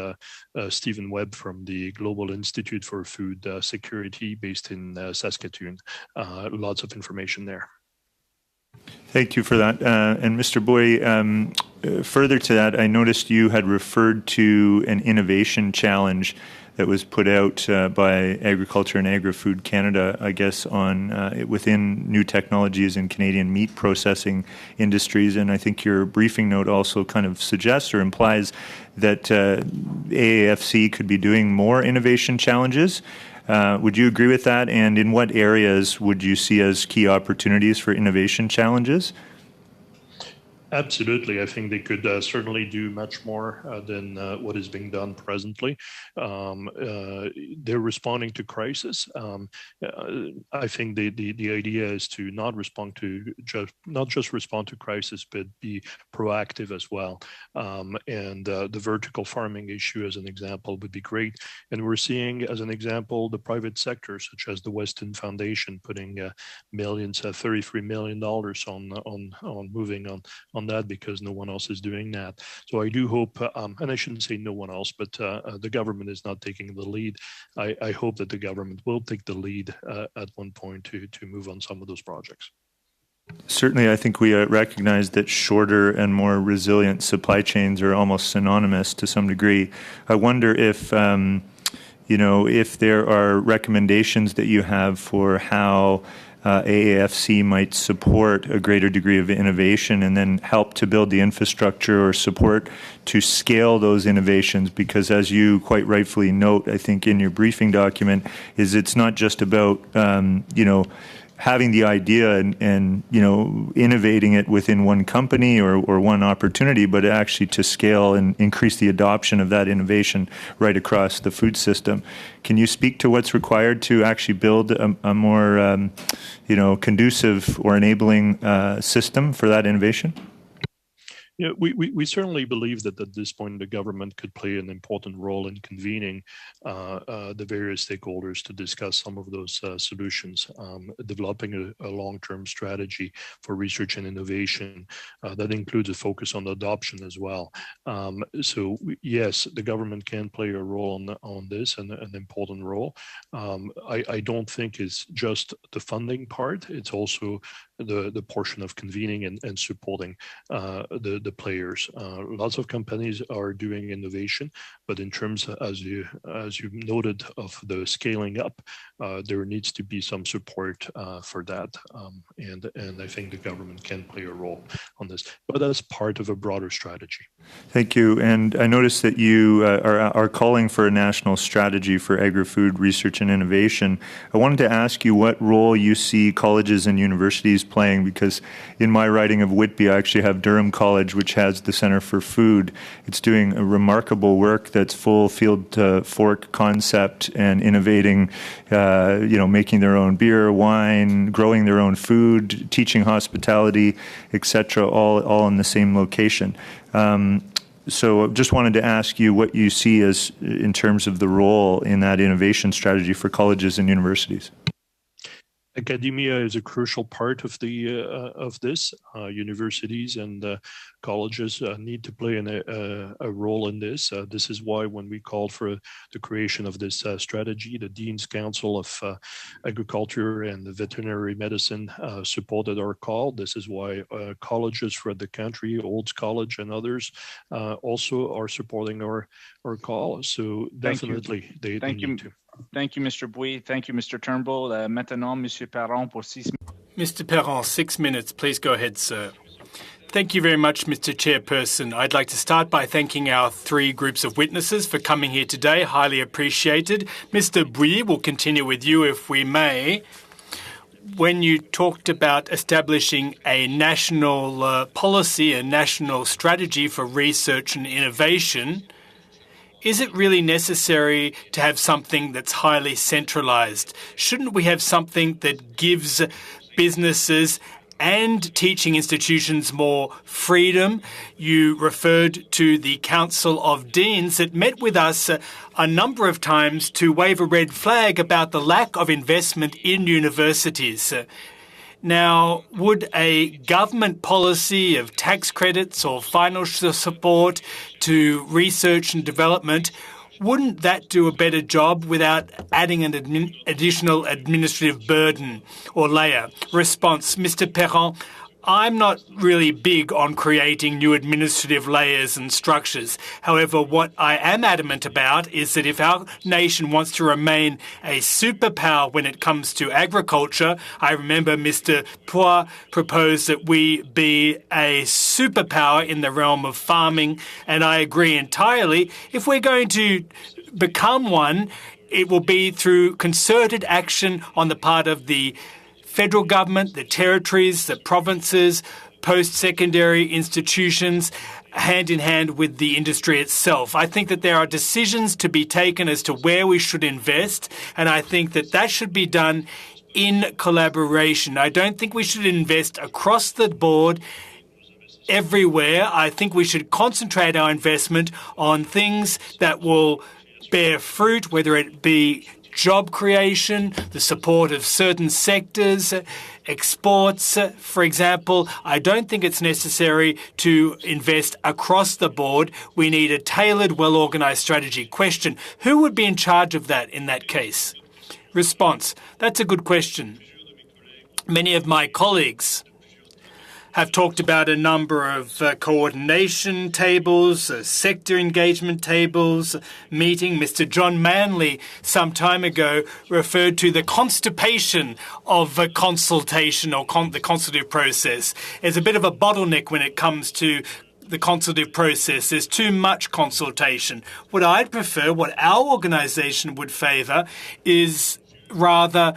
Stephen Webb from the Global Institute for Food Security based in Saskatoon. Lots of information there. Thank you for that. And Mr. Boy, further to that, I noticed you had referred to an innovation challenge that was put out by Agriculture and Agri-Food Canada, I guess, on within new technologies in Canadian meat processing industries. And I think your briefing note also kind of suggests or implies that AAFC could be doing more innovation challenges. Would you agree with that? And in what areas would you see as key opportunities for innovation challenges? Absolutely. I think they could certainly do much more than what is being done presently. They're responding to crisis. I think the idea is to not just respond to crisis, but be proactive as well. And the vertical farming issue, as an example, would be great. And we're seeing, as an example, the private sector, such as the Weston Foundation, putting millions, $33 million on moving on that, because no one else is doing that. So I do hope, and I shouldn't say no one else, but the government is not taking the lead. I hope that the government will take the lead at one point to move on some of those projects. Certainly, I think we recognize that shorter and more resilient supply chains are almost synonymous to some degree. I wonder if, if there are recommendations that you have for how AAFC might support a greater degree of innovation and then help to build the infrastructure or support to scale those innovations, because as you quite rightfully note, I think in your briefing document, is it's not just about, having the idea and innovating it within one company or one opportunity, but actually to scale and increase the adoption of that innovation right across the food system. Can you speak to what's required to actually build a more conducive or enabling system for that innovation? Yeah, we certainly believe that at this point the government could play an important role in convening the various stakeholders to discuss some of those solutions, developing a long-term strategy for research and innovation that includes a focus on adoption as well. So yes, the government can play a role on this, and an important role. I don't think it's just the funding part; it's also the portion of convening and supporting the players. Lots of companies are doing innovation, but in terms, as you noted, of the scaling up, there needs to be some support for that, and I think the government can play a role on this, but as part of a broader strategy. Thank you. And I noticed that you are calling for a national strategy for agri-food research and innovation. I wanted to ask you what role you see colleges and universities playing, because in my writing of Whitby, I actually have Durham College, which has the Center for Food. It's doing a remarkable work that's full field to fork concept and innovating, making their own beer, wine, growing their own food, teaching hospitality, etc., all in the same location. So just wanted to ask you what you see as in terms of the role in that innovation strategy for colleges and universities. Academia is a crucial part of this. Universities and colleges need to play a role in this. This is why when we called for the creation of this strategy, the Dean's Council of Agriculture and Veterinary Medicine supported our call. This is why colleges throughout the country, Olds College and others, also are supporting our call. So definitely they need to. Thank you, Mr. Bouy. Thank you, Mr. Turnbull. Maintenant, Monsieur Perron pour 6 minutes. Mr. Perron, 6 minutes. Please go ahead, sir. Thank you very much, Mr. Chairperson. I'd like to start by thanking our 3 groups of witnesses for coming here today. Highly appreciated. Mr. Bouy, we'll continue with you if we may. when you talked about establishing a national policy, a national strategy for research and innovation, is it really necessary to have something that's highly centralized? Shouldn't we have something that gives businesses and teaching institutions more freedom? You referred to the Council of Deans that met with us a number of times to wave a red flag about the lack of investment in universities. Now, would a government policy of tax credits or financial support to research and development, wouldn't that do a better job without adding an additional administrative burden or layer? Response, Mr. Perron, I'm not really big on creating new administrative layers and structures. However, what I am adamant about is that if our nation wants to remain a superpower when it comes to agriculture, I remember Mr. Poir proposed that we be a superpower in the realm of farming, and I agree entirely. If we're going to become one, it will be through concerted action on the part of the federal government, the territories, the provinces, post-secondary institutions, hand in hand with the industry itself. I think that there are decisions to be taken as to where we should invest, and I think that that should be done in collaboration. I don't think we should invest across the board everywhere. I think we should concentrate our investment on things that will bear fruit, whether it be job creation, the support of certain sectors, exports, for example. I don't think it's necessary to invest across the board. We need a tailored, well-organized strategy. Question, who would be in charge of that in that case? Response, that's a good question. Many of my colleagues have talked about a number of coordination tables, sector engagement tables, meeting. Mr. John Manley some time ago referred to the constipation of a consultation or the consultative process. There's a bit of a bottleneck when it comes to the consultative process. There's too much consultation. What I'd prefer, what our organization would favor, is rather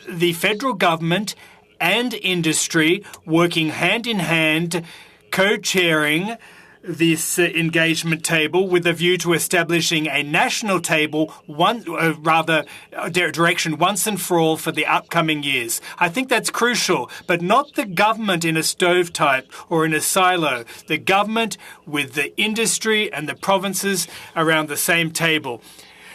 the federal government and industry working hand in hand, co-chairing this engagement table with a view to establishing a national table, direction once and for all for the upcoming years. I think that's crucial, but not the government in a stovetype or in a silo. The government with the industry and the provinces around the same table.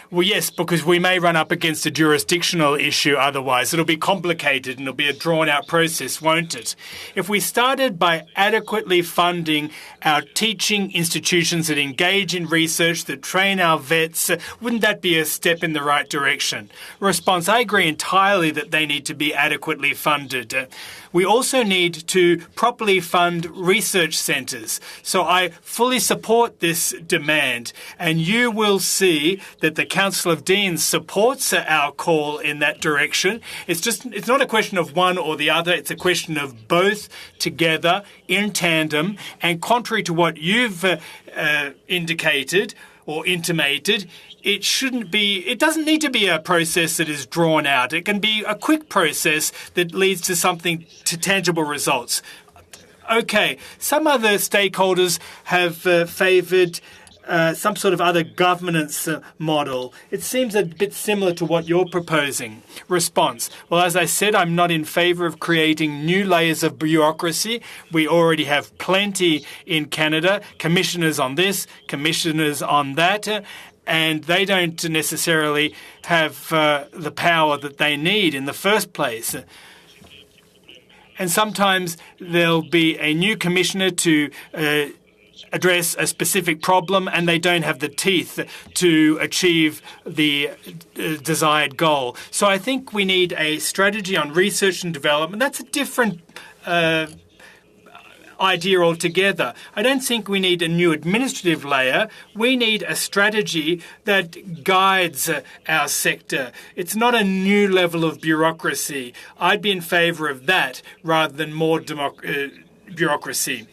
Well, yes, because we may run up against a jurisdictional issue otherwise. It'll be complicated and it'll be a drawn-out process, won't it? If we started by adequately funding our teaching institutions that engage in research, that train our vets, wouldn't that be a step in the right direction? Response, I agree entirely that they need to be adequately funded. We also need to properly fund research centres. So I fully support this demand, and you will see that the Council of Deans supports our call in that direction. It's not a question of one or the other. It's a question of both together in tandem. And contrary to what you've indicated or intimated, it doesn't need to be a process that is drawn out. It can be a quick process that leads to tangible results. Okay, some other stakeholders have favoured some sort of other governance model. It seems a bit similar to what you're proposing. Response, well, as I said, I'm not in favour of creating new layers of bureaucracy. We already have plenty in Canada, commissioners on this, commissioners on that, and they don't necessarily have the power that they need in the first place. And sometimes there'll be a new commissioner to address a specific problem, and they don't have the teeth to achieve the desired goal. So I think we need a strategy on research and development. That's a different idea altogether. I don't think we need a new administrative layer. We need a strategy that guides our sector. It's not a new level of bureaucracy. I'd be in favour of that rather than more bureaucracy.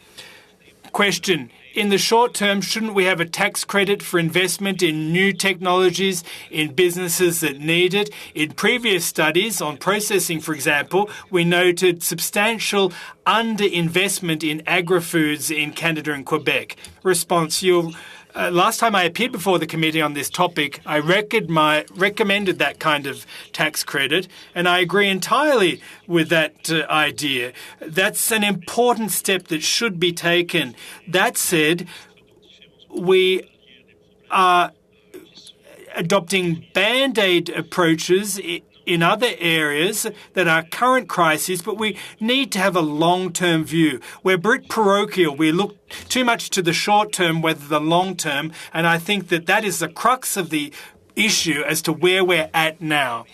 Question, in the short term, shouldn't we have a tax credit for investment in new technologies in businesses that need it? In previous studies on processing, for example, we noted substantial underinvestment in agri-foods in Canada and Quebec. Response, last time I appeared before the committee on this topic, I recommended that kind of tax credit, and I agree entirely with that idea. That's an important step that should be taken. That said, we are adopting band-aid approaches in other areas that are current crises, but we need to have a long-term view. We're a bit parochial. We look too much to the short term rather than the long term, and I think that is the crux of the issue as to where we're at now.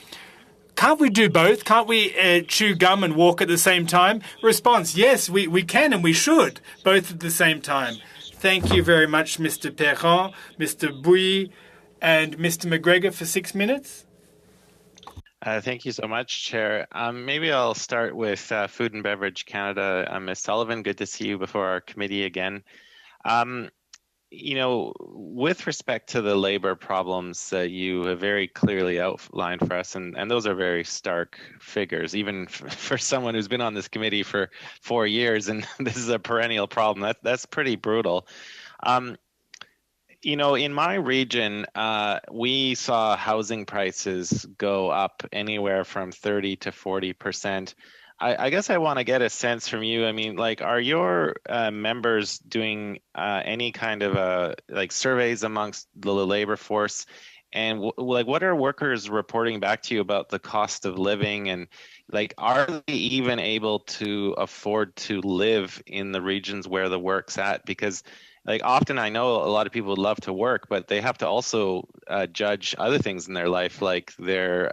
Can't we do both? Can't we chew gum and walk at the same time? Response, yes, we can and we should, both at the same time. Thank you very much, Mr. Perron, Mr. Bouy, and Mr. McGregor for 6 minutes. Thank you so much, Chair. Maybe I'll start with Food and Beverage Canada. Ms. Sullivan, good to see you before our committee again. With respect to the labor problems that you have very clearly outlined for us, and those are very stark figures, even for someone who's been on this committee for 4 years, and this is a perennial problem. That's pretty brutal. In my region, we saw housing prices go up anywhere from 30 to 40%. I guess I want to get a sense from you. I mean, are your members doing any kind of surveys amongst the labor force? And what are workers reporting back to you about the cost of living? And are they even able to afford to live in the regions where the work's at? Because often I know a lot of people would love to work, but they have to also judge other things in their life, like their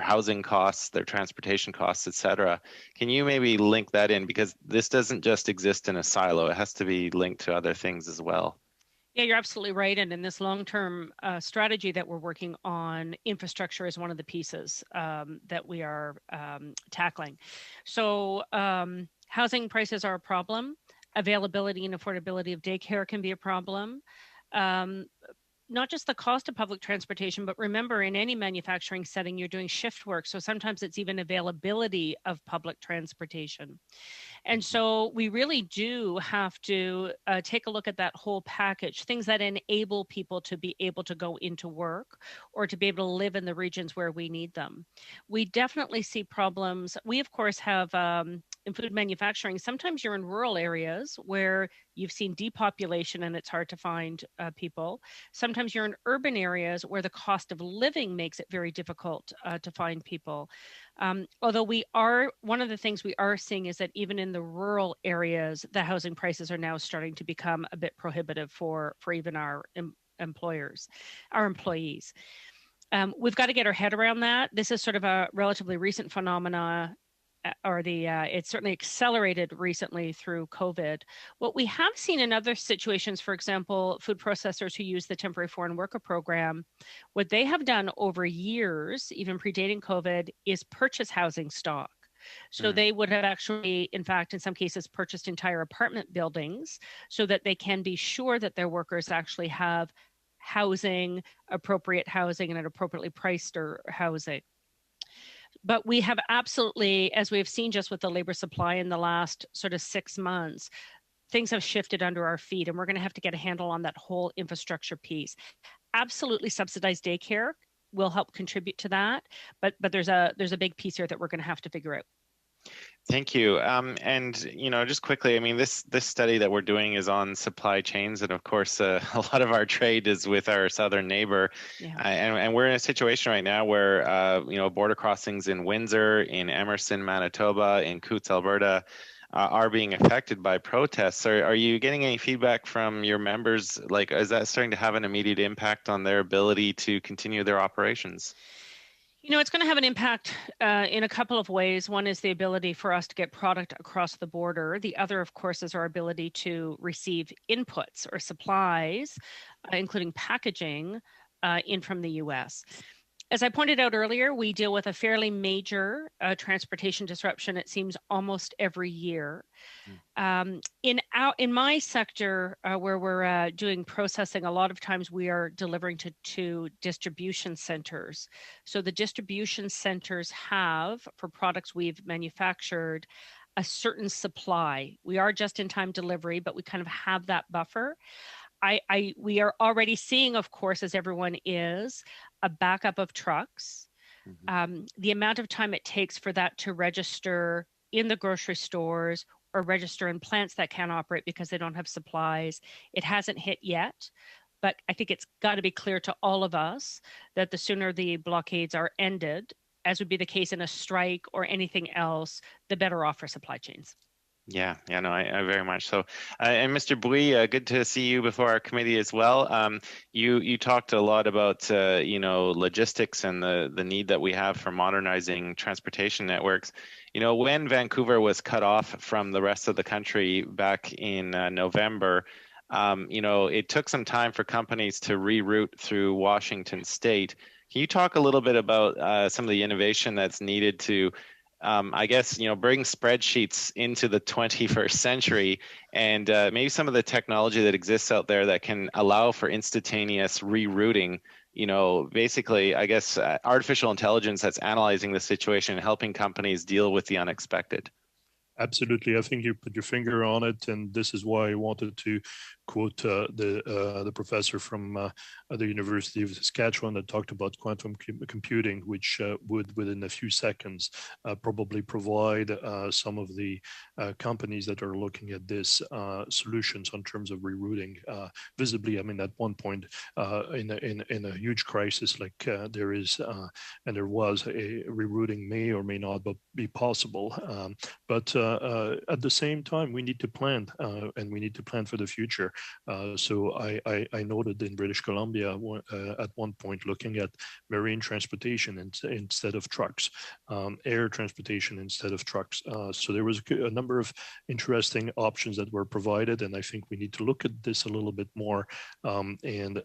housing costs, their transportation costs, etc. Can you maybe link that in? Because this doesn't just exist in a silo. It has to be linked to other things as well. Yeah, you're absolutely right. And in this long-term strategy that we're working on, infrastructure is one of the pieces that we are tackling. So housing prices are a problem. Availability and affordability of daycare can be a problem. Not just the cost of public transportation, but remember, in any manufacturing setting, you're doing shift work. So sometimes it's even availability of public transportation. And so we really do have to take a look at that whole package, things that enable people to be able to go into work or to be able to live in the regions where we need them. We definitely see problems. We, of course, have in food manufacturing, sometimes you're in rural areas where you've seen depopulation and it's hard to find people. Sometimes you're in urban areas where the cost of living makes it very difficult to find people. Although one of the things we are seeing is that even in the rural areas, the housing prices are now starting to become a bit prohibitive for even our employees. We've got to get our head around that. This is sort of a relatively recent phenomena, or it's certainly accelerated recently through COVID. What we have seen in other situations, for example, food processors who use the temporary foreign worker program, what they have done over years, even predating COVID, is purchase housing stock. So they would have actually, in fact, in some cases, purchased entire apartment buildings so that they can be sure that their workers actually have housing, appropriate housing, and an appropriately priced housing. But we have absolutely, as we've seen just with the labor supply in the last sort of 6 months, things have shifted under our feet, and we're going to have to get a handle on that whole infrastructure piece. Absolutely subsidized daycare will help contribute to that, but there's a big piece here that we're going to have to figure out. Thank you. And just quickly, I mean, this study that we're doing is on supply chains, and of course, a lot of our trade is with our southern neighbor, and we're in a situation right now where border crossings in Windsor, in Emerson, Manitoba, in Coutts, Alberta, are being affected by protests. Are you getting any feedback from your members? Is that starting to have an immediate impact on their ability to continue their operations? It's going to have an impact in a couple of ways. One is the ability for us to get product across the border. The other, of course, is our ability to receive inputs or supplies, including packaging, in from the U.S. As I pointed out earlier, we deal with a fairly major transportation disruption, it seems, almost every year. In my sector, where we're doing processing, a lot of times we are delivering to distribution centers. So the distribution centers have, for products we've manufactured, a certain supply. We are just-in-time delivery, but we kind of have that buffer. We are already seeing, of course, as everyone is, a backup of trucks. The amount of time it takes for that to register in the grocery stores or register in plants that can't operate because they don't have supplies, it hasn't hit yet. But I think it's got to be clear to all of us that the sooner the blockades are ended, as would be the case in a strike or anything else, the better off for supply chains. Yeah, no, I very much so. And Mr. Bouy, good to see you before our committee as well. You talked a lot about logistics and the need that we have for modernizing transportation networks. When Vancouver was cut off from the rest of the country back in November, it took some time for companies to reroute through Washington State. Can you talk a little bit about some of the innovation that's needed to bring spreadsheets into the 21st century and maybe some of the technology that exists out there that can allow for instantaneous rerouting, basically, artificial intelligence that's analyzing the situation and helping companies deal with the unexpected. Absolutely. I think you put your finger on it, and this is why I wanted to quote the professor from the University of Saskatchewan that talked about quantum computing, which would, within a few seconds, probably provide some of the companies that are looking at this solutions in terms of rerouting visibly. I mean, at one point in a huge crisis like there is and there was, a rerouting may or may not be possible. But at the same time, we need to plan, and we need to plan for the future. So I noted in British Columbia at one point looking at marine transportation instead of trucks, air transportation instead of trucks. So there was a number of interesting options that were provided, and I think we need to look at this a little bit more and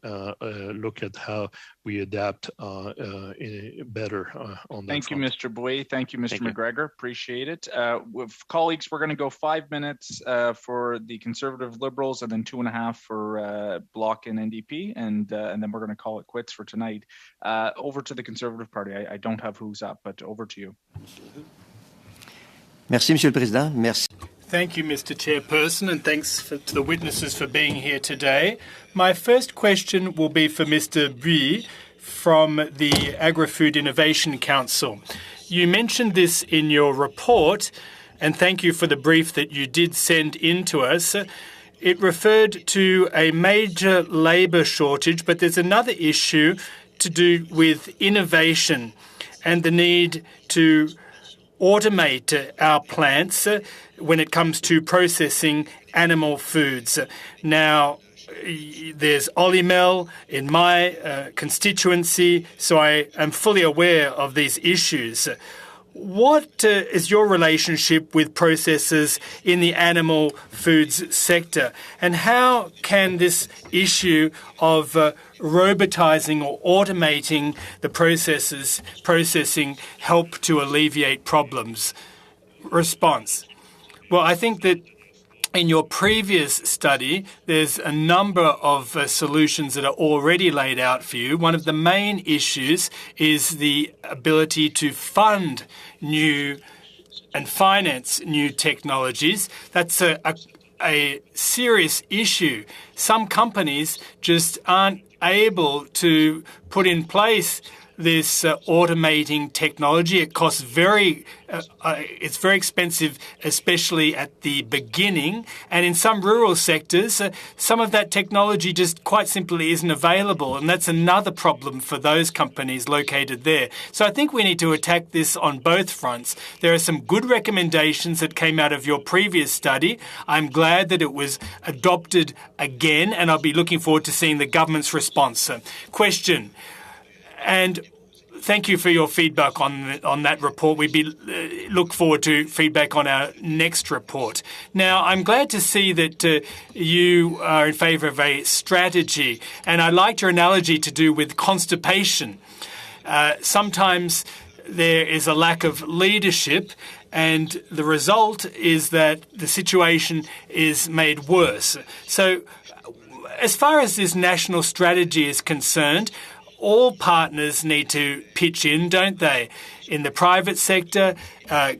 look at how we adapt better on that. Thank you, Mr. Bouy. Thank you, Mr. McGregor. Appreciate it. With colleagues, we're going to go 5 minutes for the Conservative Liberals and then 2.5 for Bloc and NDP, and then we're going to call it quits for tonight. Over to the Conservative Party. I don't have who's up, but over to you. Merci, Monsieur le Président. Merci. Thank you, Mr. Chairperson, and thanks to the witnesses for being here today. My first question will be for Mr. Bouy from the Agri-Food Innovation Council. You mentioned this in your report, and thank you for the brief that you did send in to us. It referred to a major labour shortage, but there's another issue to do with innovation and the need to automate our plants when it comes to processing animal foods. Now, there's Olymel in my constituency, so I am fully aware of these issues. What is your relationship with processors in the animal foods sector, and how can this issue of robotizing or automating the processing help to alleviate problems? Response. Well, I think that in your previous study, there's a number of solutions that are already laid out for you. One of the main issues is the ability to fund new and finance new technologies. That's a serious issue. Some companies just aren't able to put in place this automating technology. It costs it's very expensive, especially at the beginning. And in some rural sectors, some of that technology just quite simply isn't available. And that's another problem for those companies located there. So I think we need to attack this on both fronts. There are some good recommendations that came out of your previous study. I'm glad that it was adopted again, and I'll be looking forward to seeing the government's response. Question. And thank you for your feedback on that report. We look forward to feedback on our next report. Now, I'm glad to see that you are in favour of a strategy, and I liked your analogy to do with constipation. Sometimes there is a lack of leadership, and the result is that the situation is made worse. So, as far as this national strategy is concerned, all partners need to pitch in, don't they? In the private sector,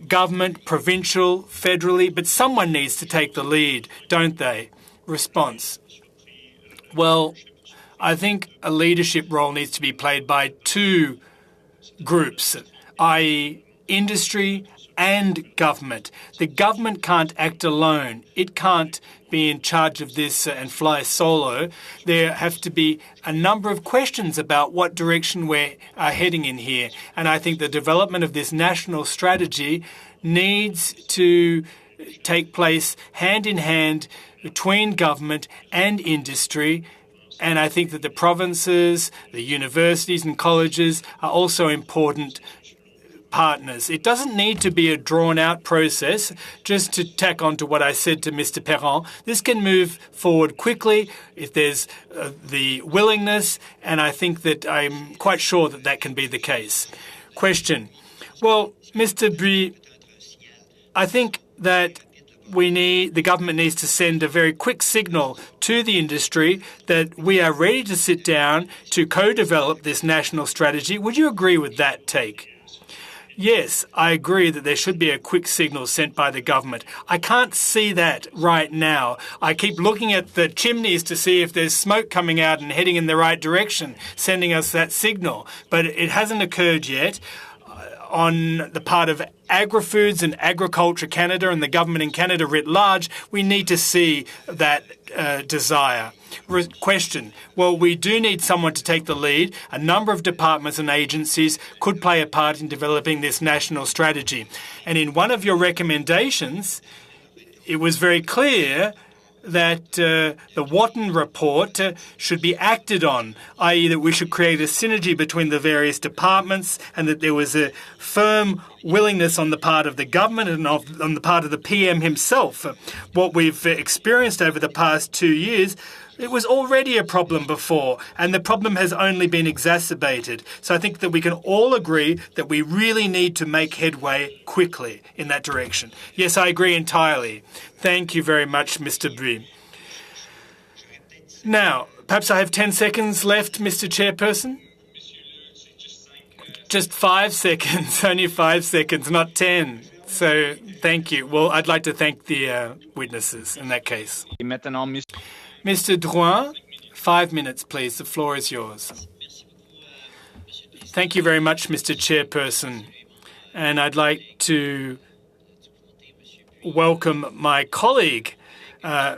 government, provincial, federally, but someone needs to take the lead, don't they? Response. Well, I think a leadership role needs to be played by two groups, i.e. industry and government. The government can't act alone. It can't be in charge of this and fly solo. There have to be a number of questions about what direction we are heading in here. And I think the development of this national strategy needs to take place hand in hand between government and industry. And I think that the provinces, the universities and colleges are also important partners. It doesn't need to be a drawn-out process. Just to tack on to what I said to Mr. Perron, this can move forward quickly if there's the willingness, and I think that I'm quite sure that that can be the case. Question. Well, Mr. Brie, I think that the government needs to send a very quick signal to the industry that we are ready to sit down to co-develop this national strategy. Would you agree with that take? Yes, I agree that there should be a quick signal sent by the government. I can't see that right now. I keep looking at the chimneys to see if there's smoke coming out and heading in the right direction, sending us that signal. But it hasn't occurred yet. On the part of Agri-Foods and Agriculture Canada and the government in Canada writ large, we need to see that desire. Question. Well, we do need someone to take the lead. A number of departments and agencies could play a part in developing this national strategy. And in one of your recommendations, it was very clear that the Wotton report should be acted on, i.e. that we should create a synergy between the various departments and that there was a firm willingness on the part of the government and on the part of the PM himself. What we've experienced over the past 2 years, it was already a problem before, and the problem has only been exacerbated. So I think that we can all agree that we really need to make headway quickly in that direction. Yes, I agree entirely. Thank you very much, Mr. Brie. Now, perhaps I have 10 seconds left, Mr. Chairperson? Just 5 seconds, only 5 seconds, not 10. So thank you. Well, I'd like to thank the witnesses in that case. Mr. Drouin, 5 minutes, please. The floor is yours. Thank you very much, Mr. Chairperson. And I'd like to welcome my colleague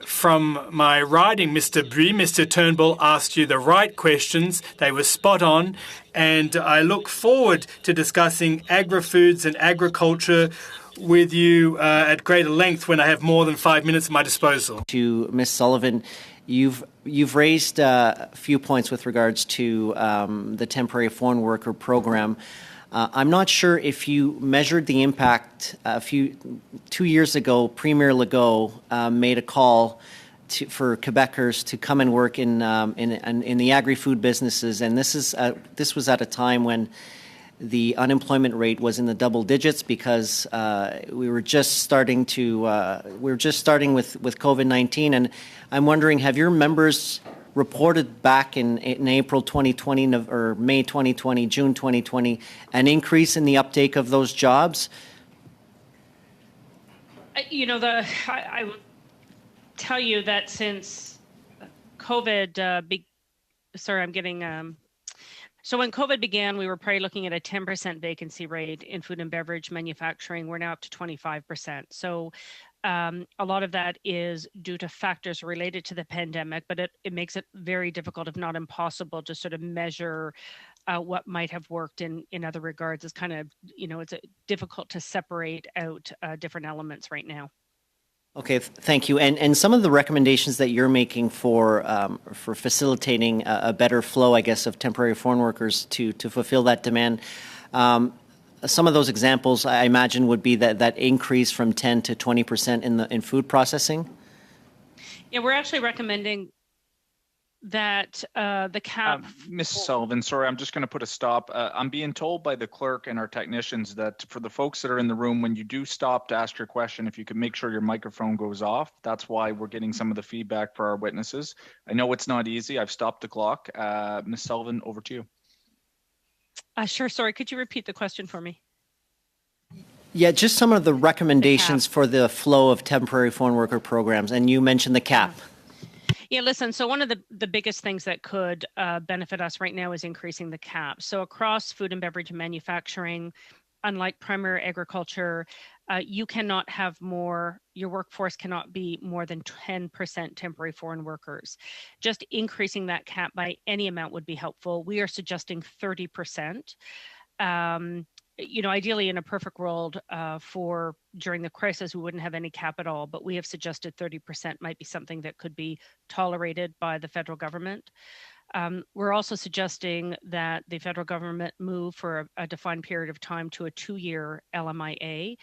from my riding, Mr. Brie. Mr. Turnbull asked you the right questions. They were spot on. And I look forward to discussing agri-foods and agriculture with you at greater length when I have more than 5 minutes at my disposal. To Ms. Sullivan, you've raised a few points with regards to the temporary foreign worker program. I'm not sure if you measured the impact. 2 years ago, Premier Legault made a call for Quebecers to come and work in the agri-food businesses, and this was at a time when the unemployment rate was in the double digits because we were just starting with COVID-19, and I'm wondering, have your members reported back in April 2020 or May 2020, June 2020, an increase in the uptake of those jobs? I would tell you that since COVID, So when COVID began, we were probably looking at a 10% vacancy rate in food and beverage manufacturing. We're now up to 25%. So a lot of that is due to factors related to the pandemic, but it makes it very difficult, if not impossible, to sort of measure what might have worked in other regards. It's kind of, it's difficult to separate out different elements right now. Okay, thank you. And some of the recommendations that you're making for facilitating a better flow, I guess, of temporary foreign workers to fulfill that demand. Some of those examples, I imagine, would be that increase from 10 to 20% in food processing. Yeah, we're actually recommending that the cap. Ms. Sullivan, sorry, I'm just going to put a stop. I'm being told by the clerk and our technicians that for the folks that are in the room, when you do stop to ask your question, if you could make sure your microphone goes off. That's why we're getting some of the feedback for our witnesses. I know it's not easy. I've stopped the clock. Ms. Sullivan, over to you. Sure. Sorry, could you repeat the question for me? Yeah, just some of the recommendations for the flow of temporary foreign worker programs, and you mentioned the cap. Yeah, listen, so one of the biggest things that could benefit us right now is increasing the cap. So across food and beverage manufacturing, unlike primary agriculture, you cannot have more, your workforce cannot be more than 10% temporary foreign workers. Just increasing that cap by any amount would be helpful. We are suggesting 30%. You know, ideally in a perfect world for during the crisis, we wouldn't have any cap at all, but we have suggested 30% might be something that could be tolerated by the federal government. We're also suggesting that the federal government move for a defined period of time to a 2-year LMIA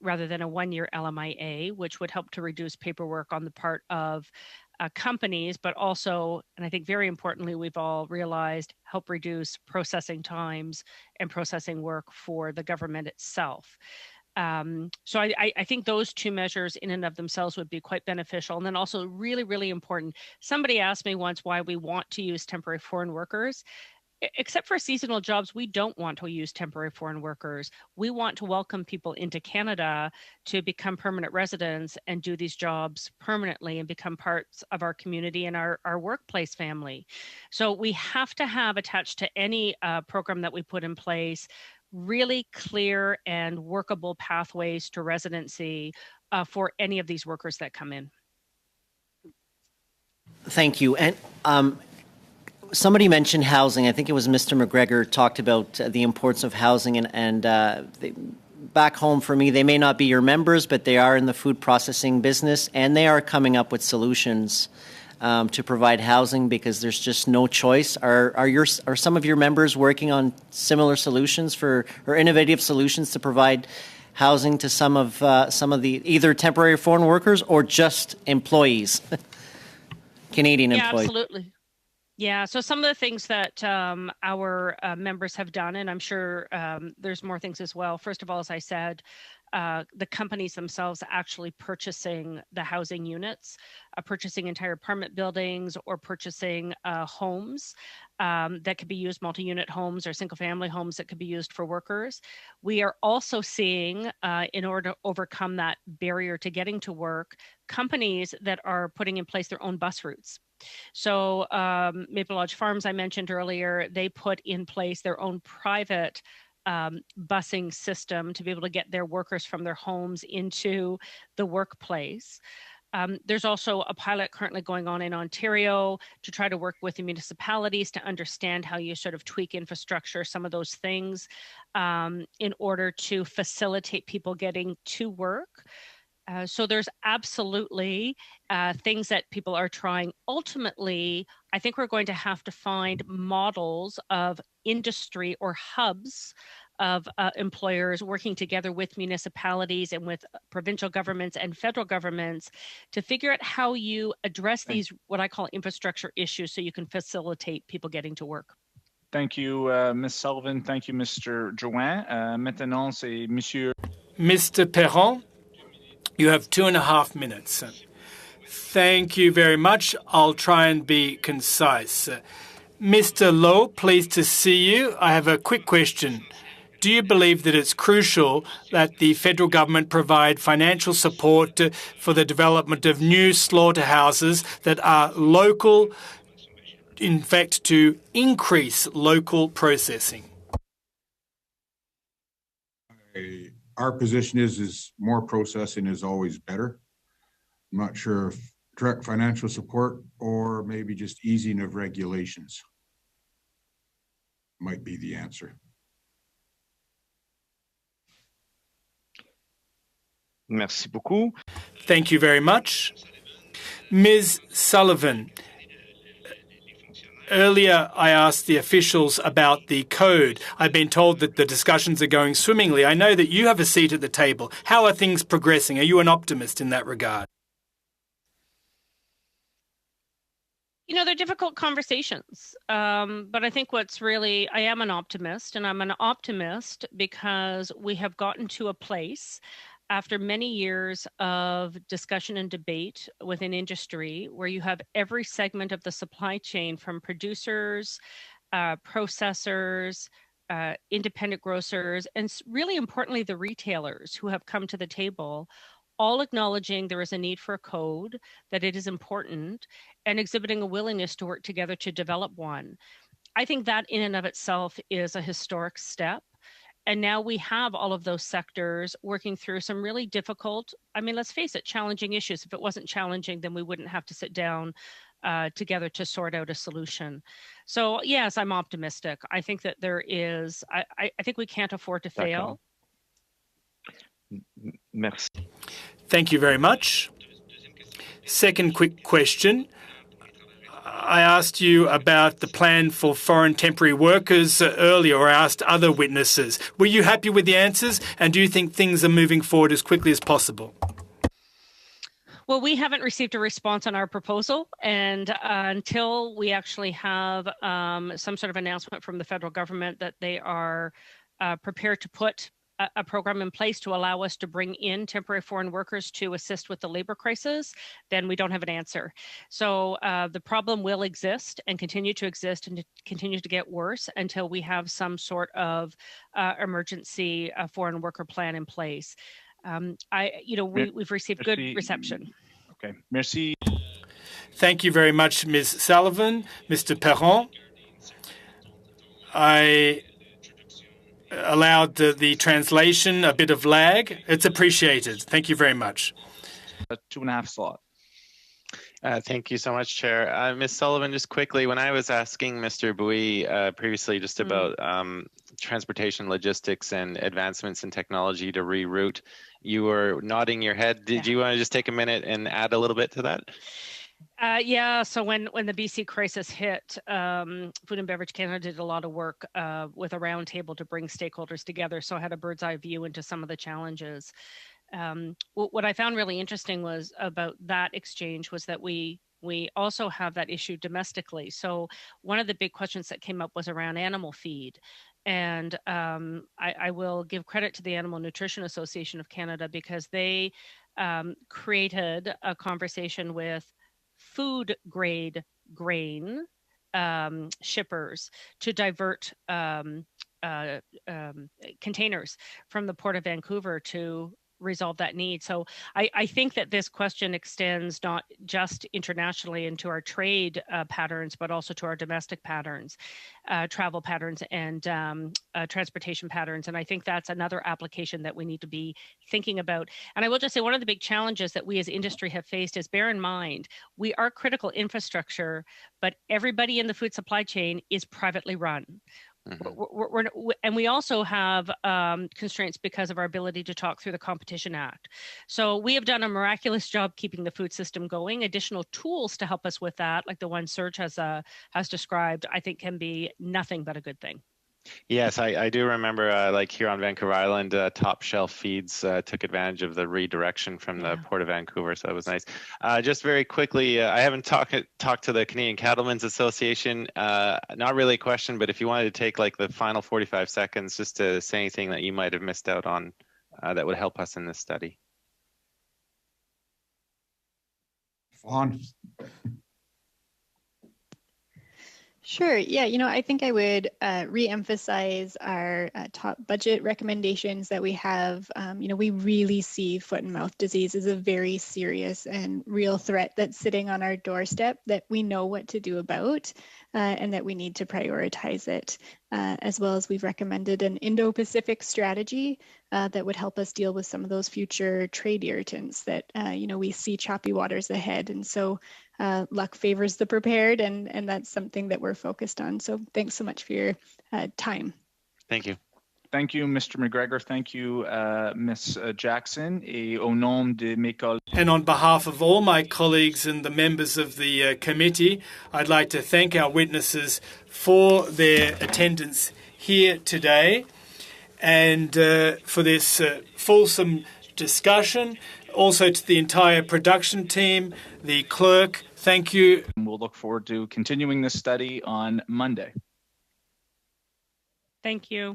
rather than a 1-year LMIA, which would help to reduce paperwork on the part of companies, but also, and I think very importantly, we've all realized, help reduce processing times and processing work for the government itself. So I think those two measures in and of themselves would be quite beneficial. And then also really, really important. Somebody asked me once why we want to use temporary foreign workers. Except for seasonal jobs, we don't want to use temporary foreign workers. We want to welcome people into Canada to become permanent residents and do these jobs permanently and become parts of our community and our workplace family. So we have to have attached to any program that we put in place really clear and workable pathways to residency for any of these workers that come in. Thank you. And somebody mentioned housing. I think it was Mr. McGregor talked about the importance of housing, and back home for me, they may not be your members, but they are in the food processing business, and they are coming up with solutions to provide housing because there's just no choice. Are some of your members working on similar solutions or innovative solutions to provide housing to some of the either temporary foreign workers or just employees, Canadian employees? Yeah, absolutely. Yeah, so some of the things that our members have done, and I'm sure there's more things as well. First of all, as I said, the companies themselves actually purchasing the housing units, purchasing entire apartment buildings or purchasing homes that could be used, multi-unit homes or single-family homes that could be used for workers. We are also seeing, in order to overcome that barrier to getting to work, companies that are putting in place their own bus routes. So Maple Lodge Farms, I mentioned earlier, they put in place their own private busing system to be able to get their workers from their homes into the workplace. There's also a pilot currently going on in Ontario to try to work with the municipalities to understand how you sort of tweak infrastructure, some of those things, in order to facilitate people getting to work. So there's absolutely things that people are trying. Ultimately, I think we're going to have to find models of industry or hubs of employers working together with municipalities and with provincial governments and federal governments to figure out how you address these, what I call infrastructure issues, so you can facilitate people getting to work. Thank you, Ms. Sullivan. Thank you, Mr. Drouin. Maintenant, c'est Monsieur. Mr. Perron. You have 2.5 minutes. Thank you very much. I'll try and be concise. Mr. Lowe, pleased to see you. I have a quick question. Do you believe that it's crucial that the federal government provide financial support for the development of new slaughterhouses that are local, in fact, to increase local processing? Our position is more processing is always better. I'm not sure if direct financial support or maybe just easing of regulations might be the answer. Merci beaucoup. Thank you very much. Ms. Sullivan, earlier I asked the officials about the code. I've been told that the discussions are going swimmingly. I know that you have a seat at the table. How are things progressing? Are you an optimist in that regard? They're difficult conversations, but I think I am an optimist, and I'm an optimist because we have gotten to a place after many years of discussion and debate within industry where you have every segment of the supply chain, from producers, processors, independent grocers, and really importantly, the retailers who have come to the table, all acknowledging there is a need for a code, that it is important, and exhibiting a willingness to work together to develop one. I think that in and of itself is a historic step. And now we have all of those sectors working through some really difficult, let's face it, challenging issues. If it wasn't challenging, then we wouldn't have to sit down together to sort out a solution. So yes, I'm optimistic. I think that there is, I think we can't afford to fail. Merci. Thank you very much. Second quick question. I asked you about the plan for foreign temporary workers earlier, or I asked other witnesses. Were you happy with the answers, and do you think things are moving forward as quickly as possible? Well, we haven't received a response on our proposal, and until we actually have some sort of announcement from the federal government that they are prepared to put a program in place to allow us to bring in temporary foreign workers to assist with the labor crisis, then we don't have an answer. So the problem will exist and continue to exist and continue to get worse until we have some sort of emergency foreign worker plan in place. We've received good reception. Okay, merci. Thank you very much, Ms. Sullivan. Mr. Perron, I allowed the translation a bit of lag. It's appreciated. Thank you very much. 2.5 slot. Thank you so much, Chair. Ms. Sullivan, just quickly, when I was asking Mr. Bouy previously just about transportation logistics and advancements in technology to reroute, you were nodding your head. Did you want to just take a minute and add a little bit to that? So when the BC crisis hit, Food and Beverage Canada did a lot of work with a roundtable to bring stakeholders together. So I had a bird's eye view into some of the challenges. What I found really interesting was about that exchange was that we also have that issue domestically. So one of the big questions that came up was around animal feed. And I will give credit to the Animal Nutrition Association of Canada because they created a conversation with food grade grain shippers to divert containers from the Port of Vancouver to resolve that need. So I think that this question extends not just internationally into our trade patterns, but also to our domestic patterns, travel patterns, and transportation patterns. And I think that's another application that we need to be thinking about. And I will just say one of the big challenges that we as industry have faced is, bear in mind, we are critical infrastructure, but everybody in the food supply chain is privately run. And we also have constraints because of our ability to talk through the Competition Act. So we have done a miraculous job keeping the food system going. Additional tools to help us with that, like the one Serge has described, I think can be nothing but a good thing. Yes, I do remember, like here on Vancouver Island, Top Shelf Feeds took advantage of the redirection from the Port of Vancouver, so that was nice. Just very quickly, I haven't talked to the Canadian Cattlemen's Association. Not really a question, but if you wanted to take like the final 45 seconds just to say anything that you might have missed out on that would help us in this study. Fawn. Sure. Yeah, I think I would re-emphasize our top budget recommendations that we have. We really see foot and mouth disease as a very serious and real threat that's sitting on our doorstep that we know what to do about and that we need to prioritize it, as well as we've recommended an Indo-Pacific strategy that would help us deal with some of those future trade irritants that, we see choppy waters ahead. And so luck favors the prepared, and that's something that we're focused on. So thanks so much for your time. Thank you. Thank you, Mr. McGregor. Thank you, Ms. Jackson. Et au nom de mes collègues. And on behalf of all my colleagues and the members of the committee, I'd like to thank our witnesses for their attendance here today and for this fulsome discussion. Also to the entire production team, the clerk, Thank you. We'll look forward to continuing this study on Monday. Thank you.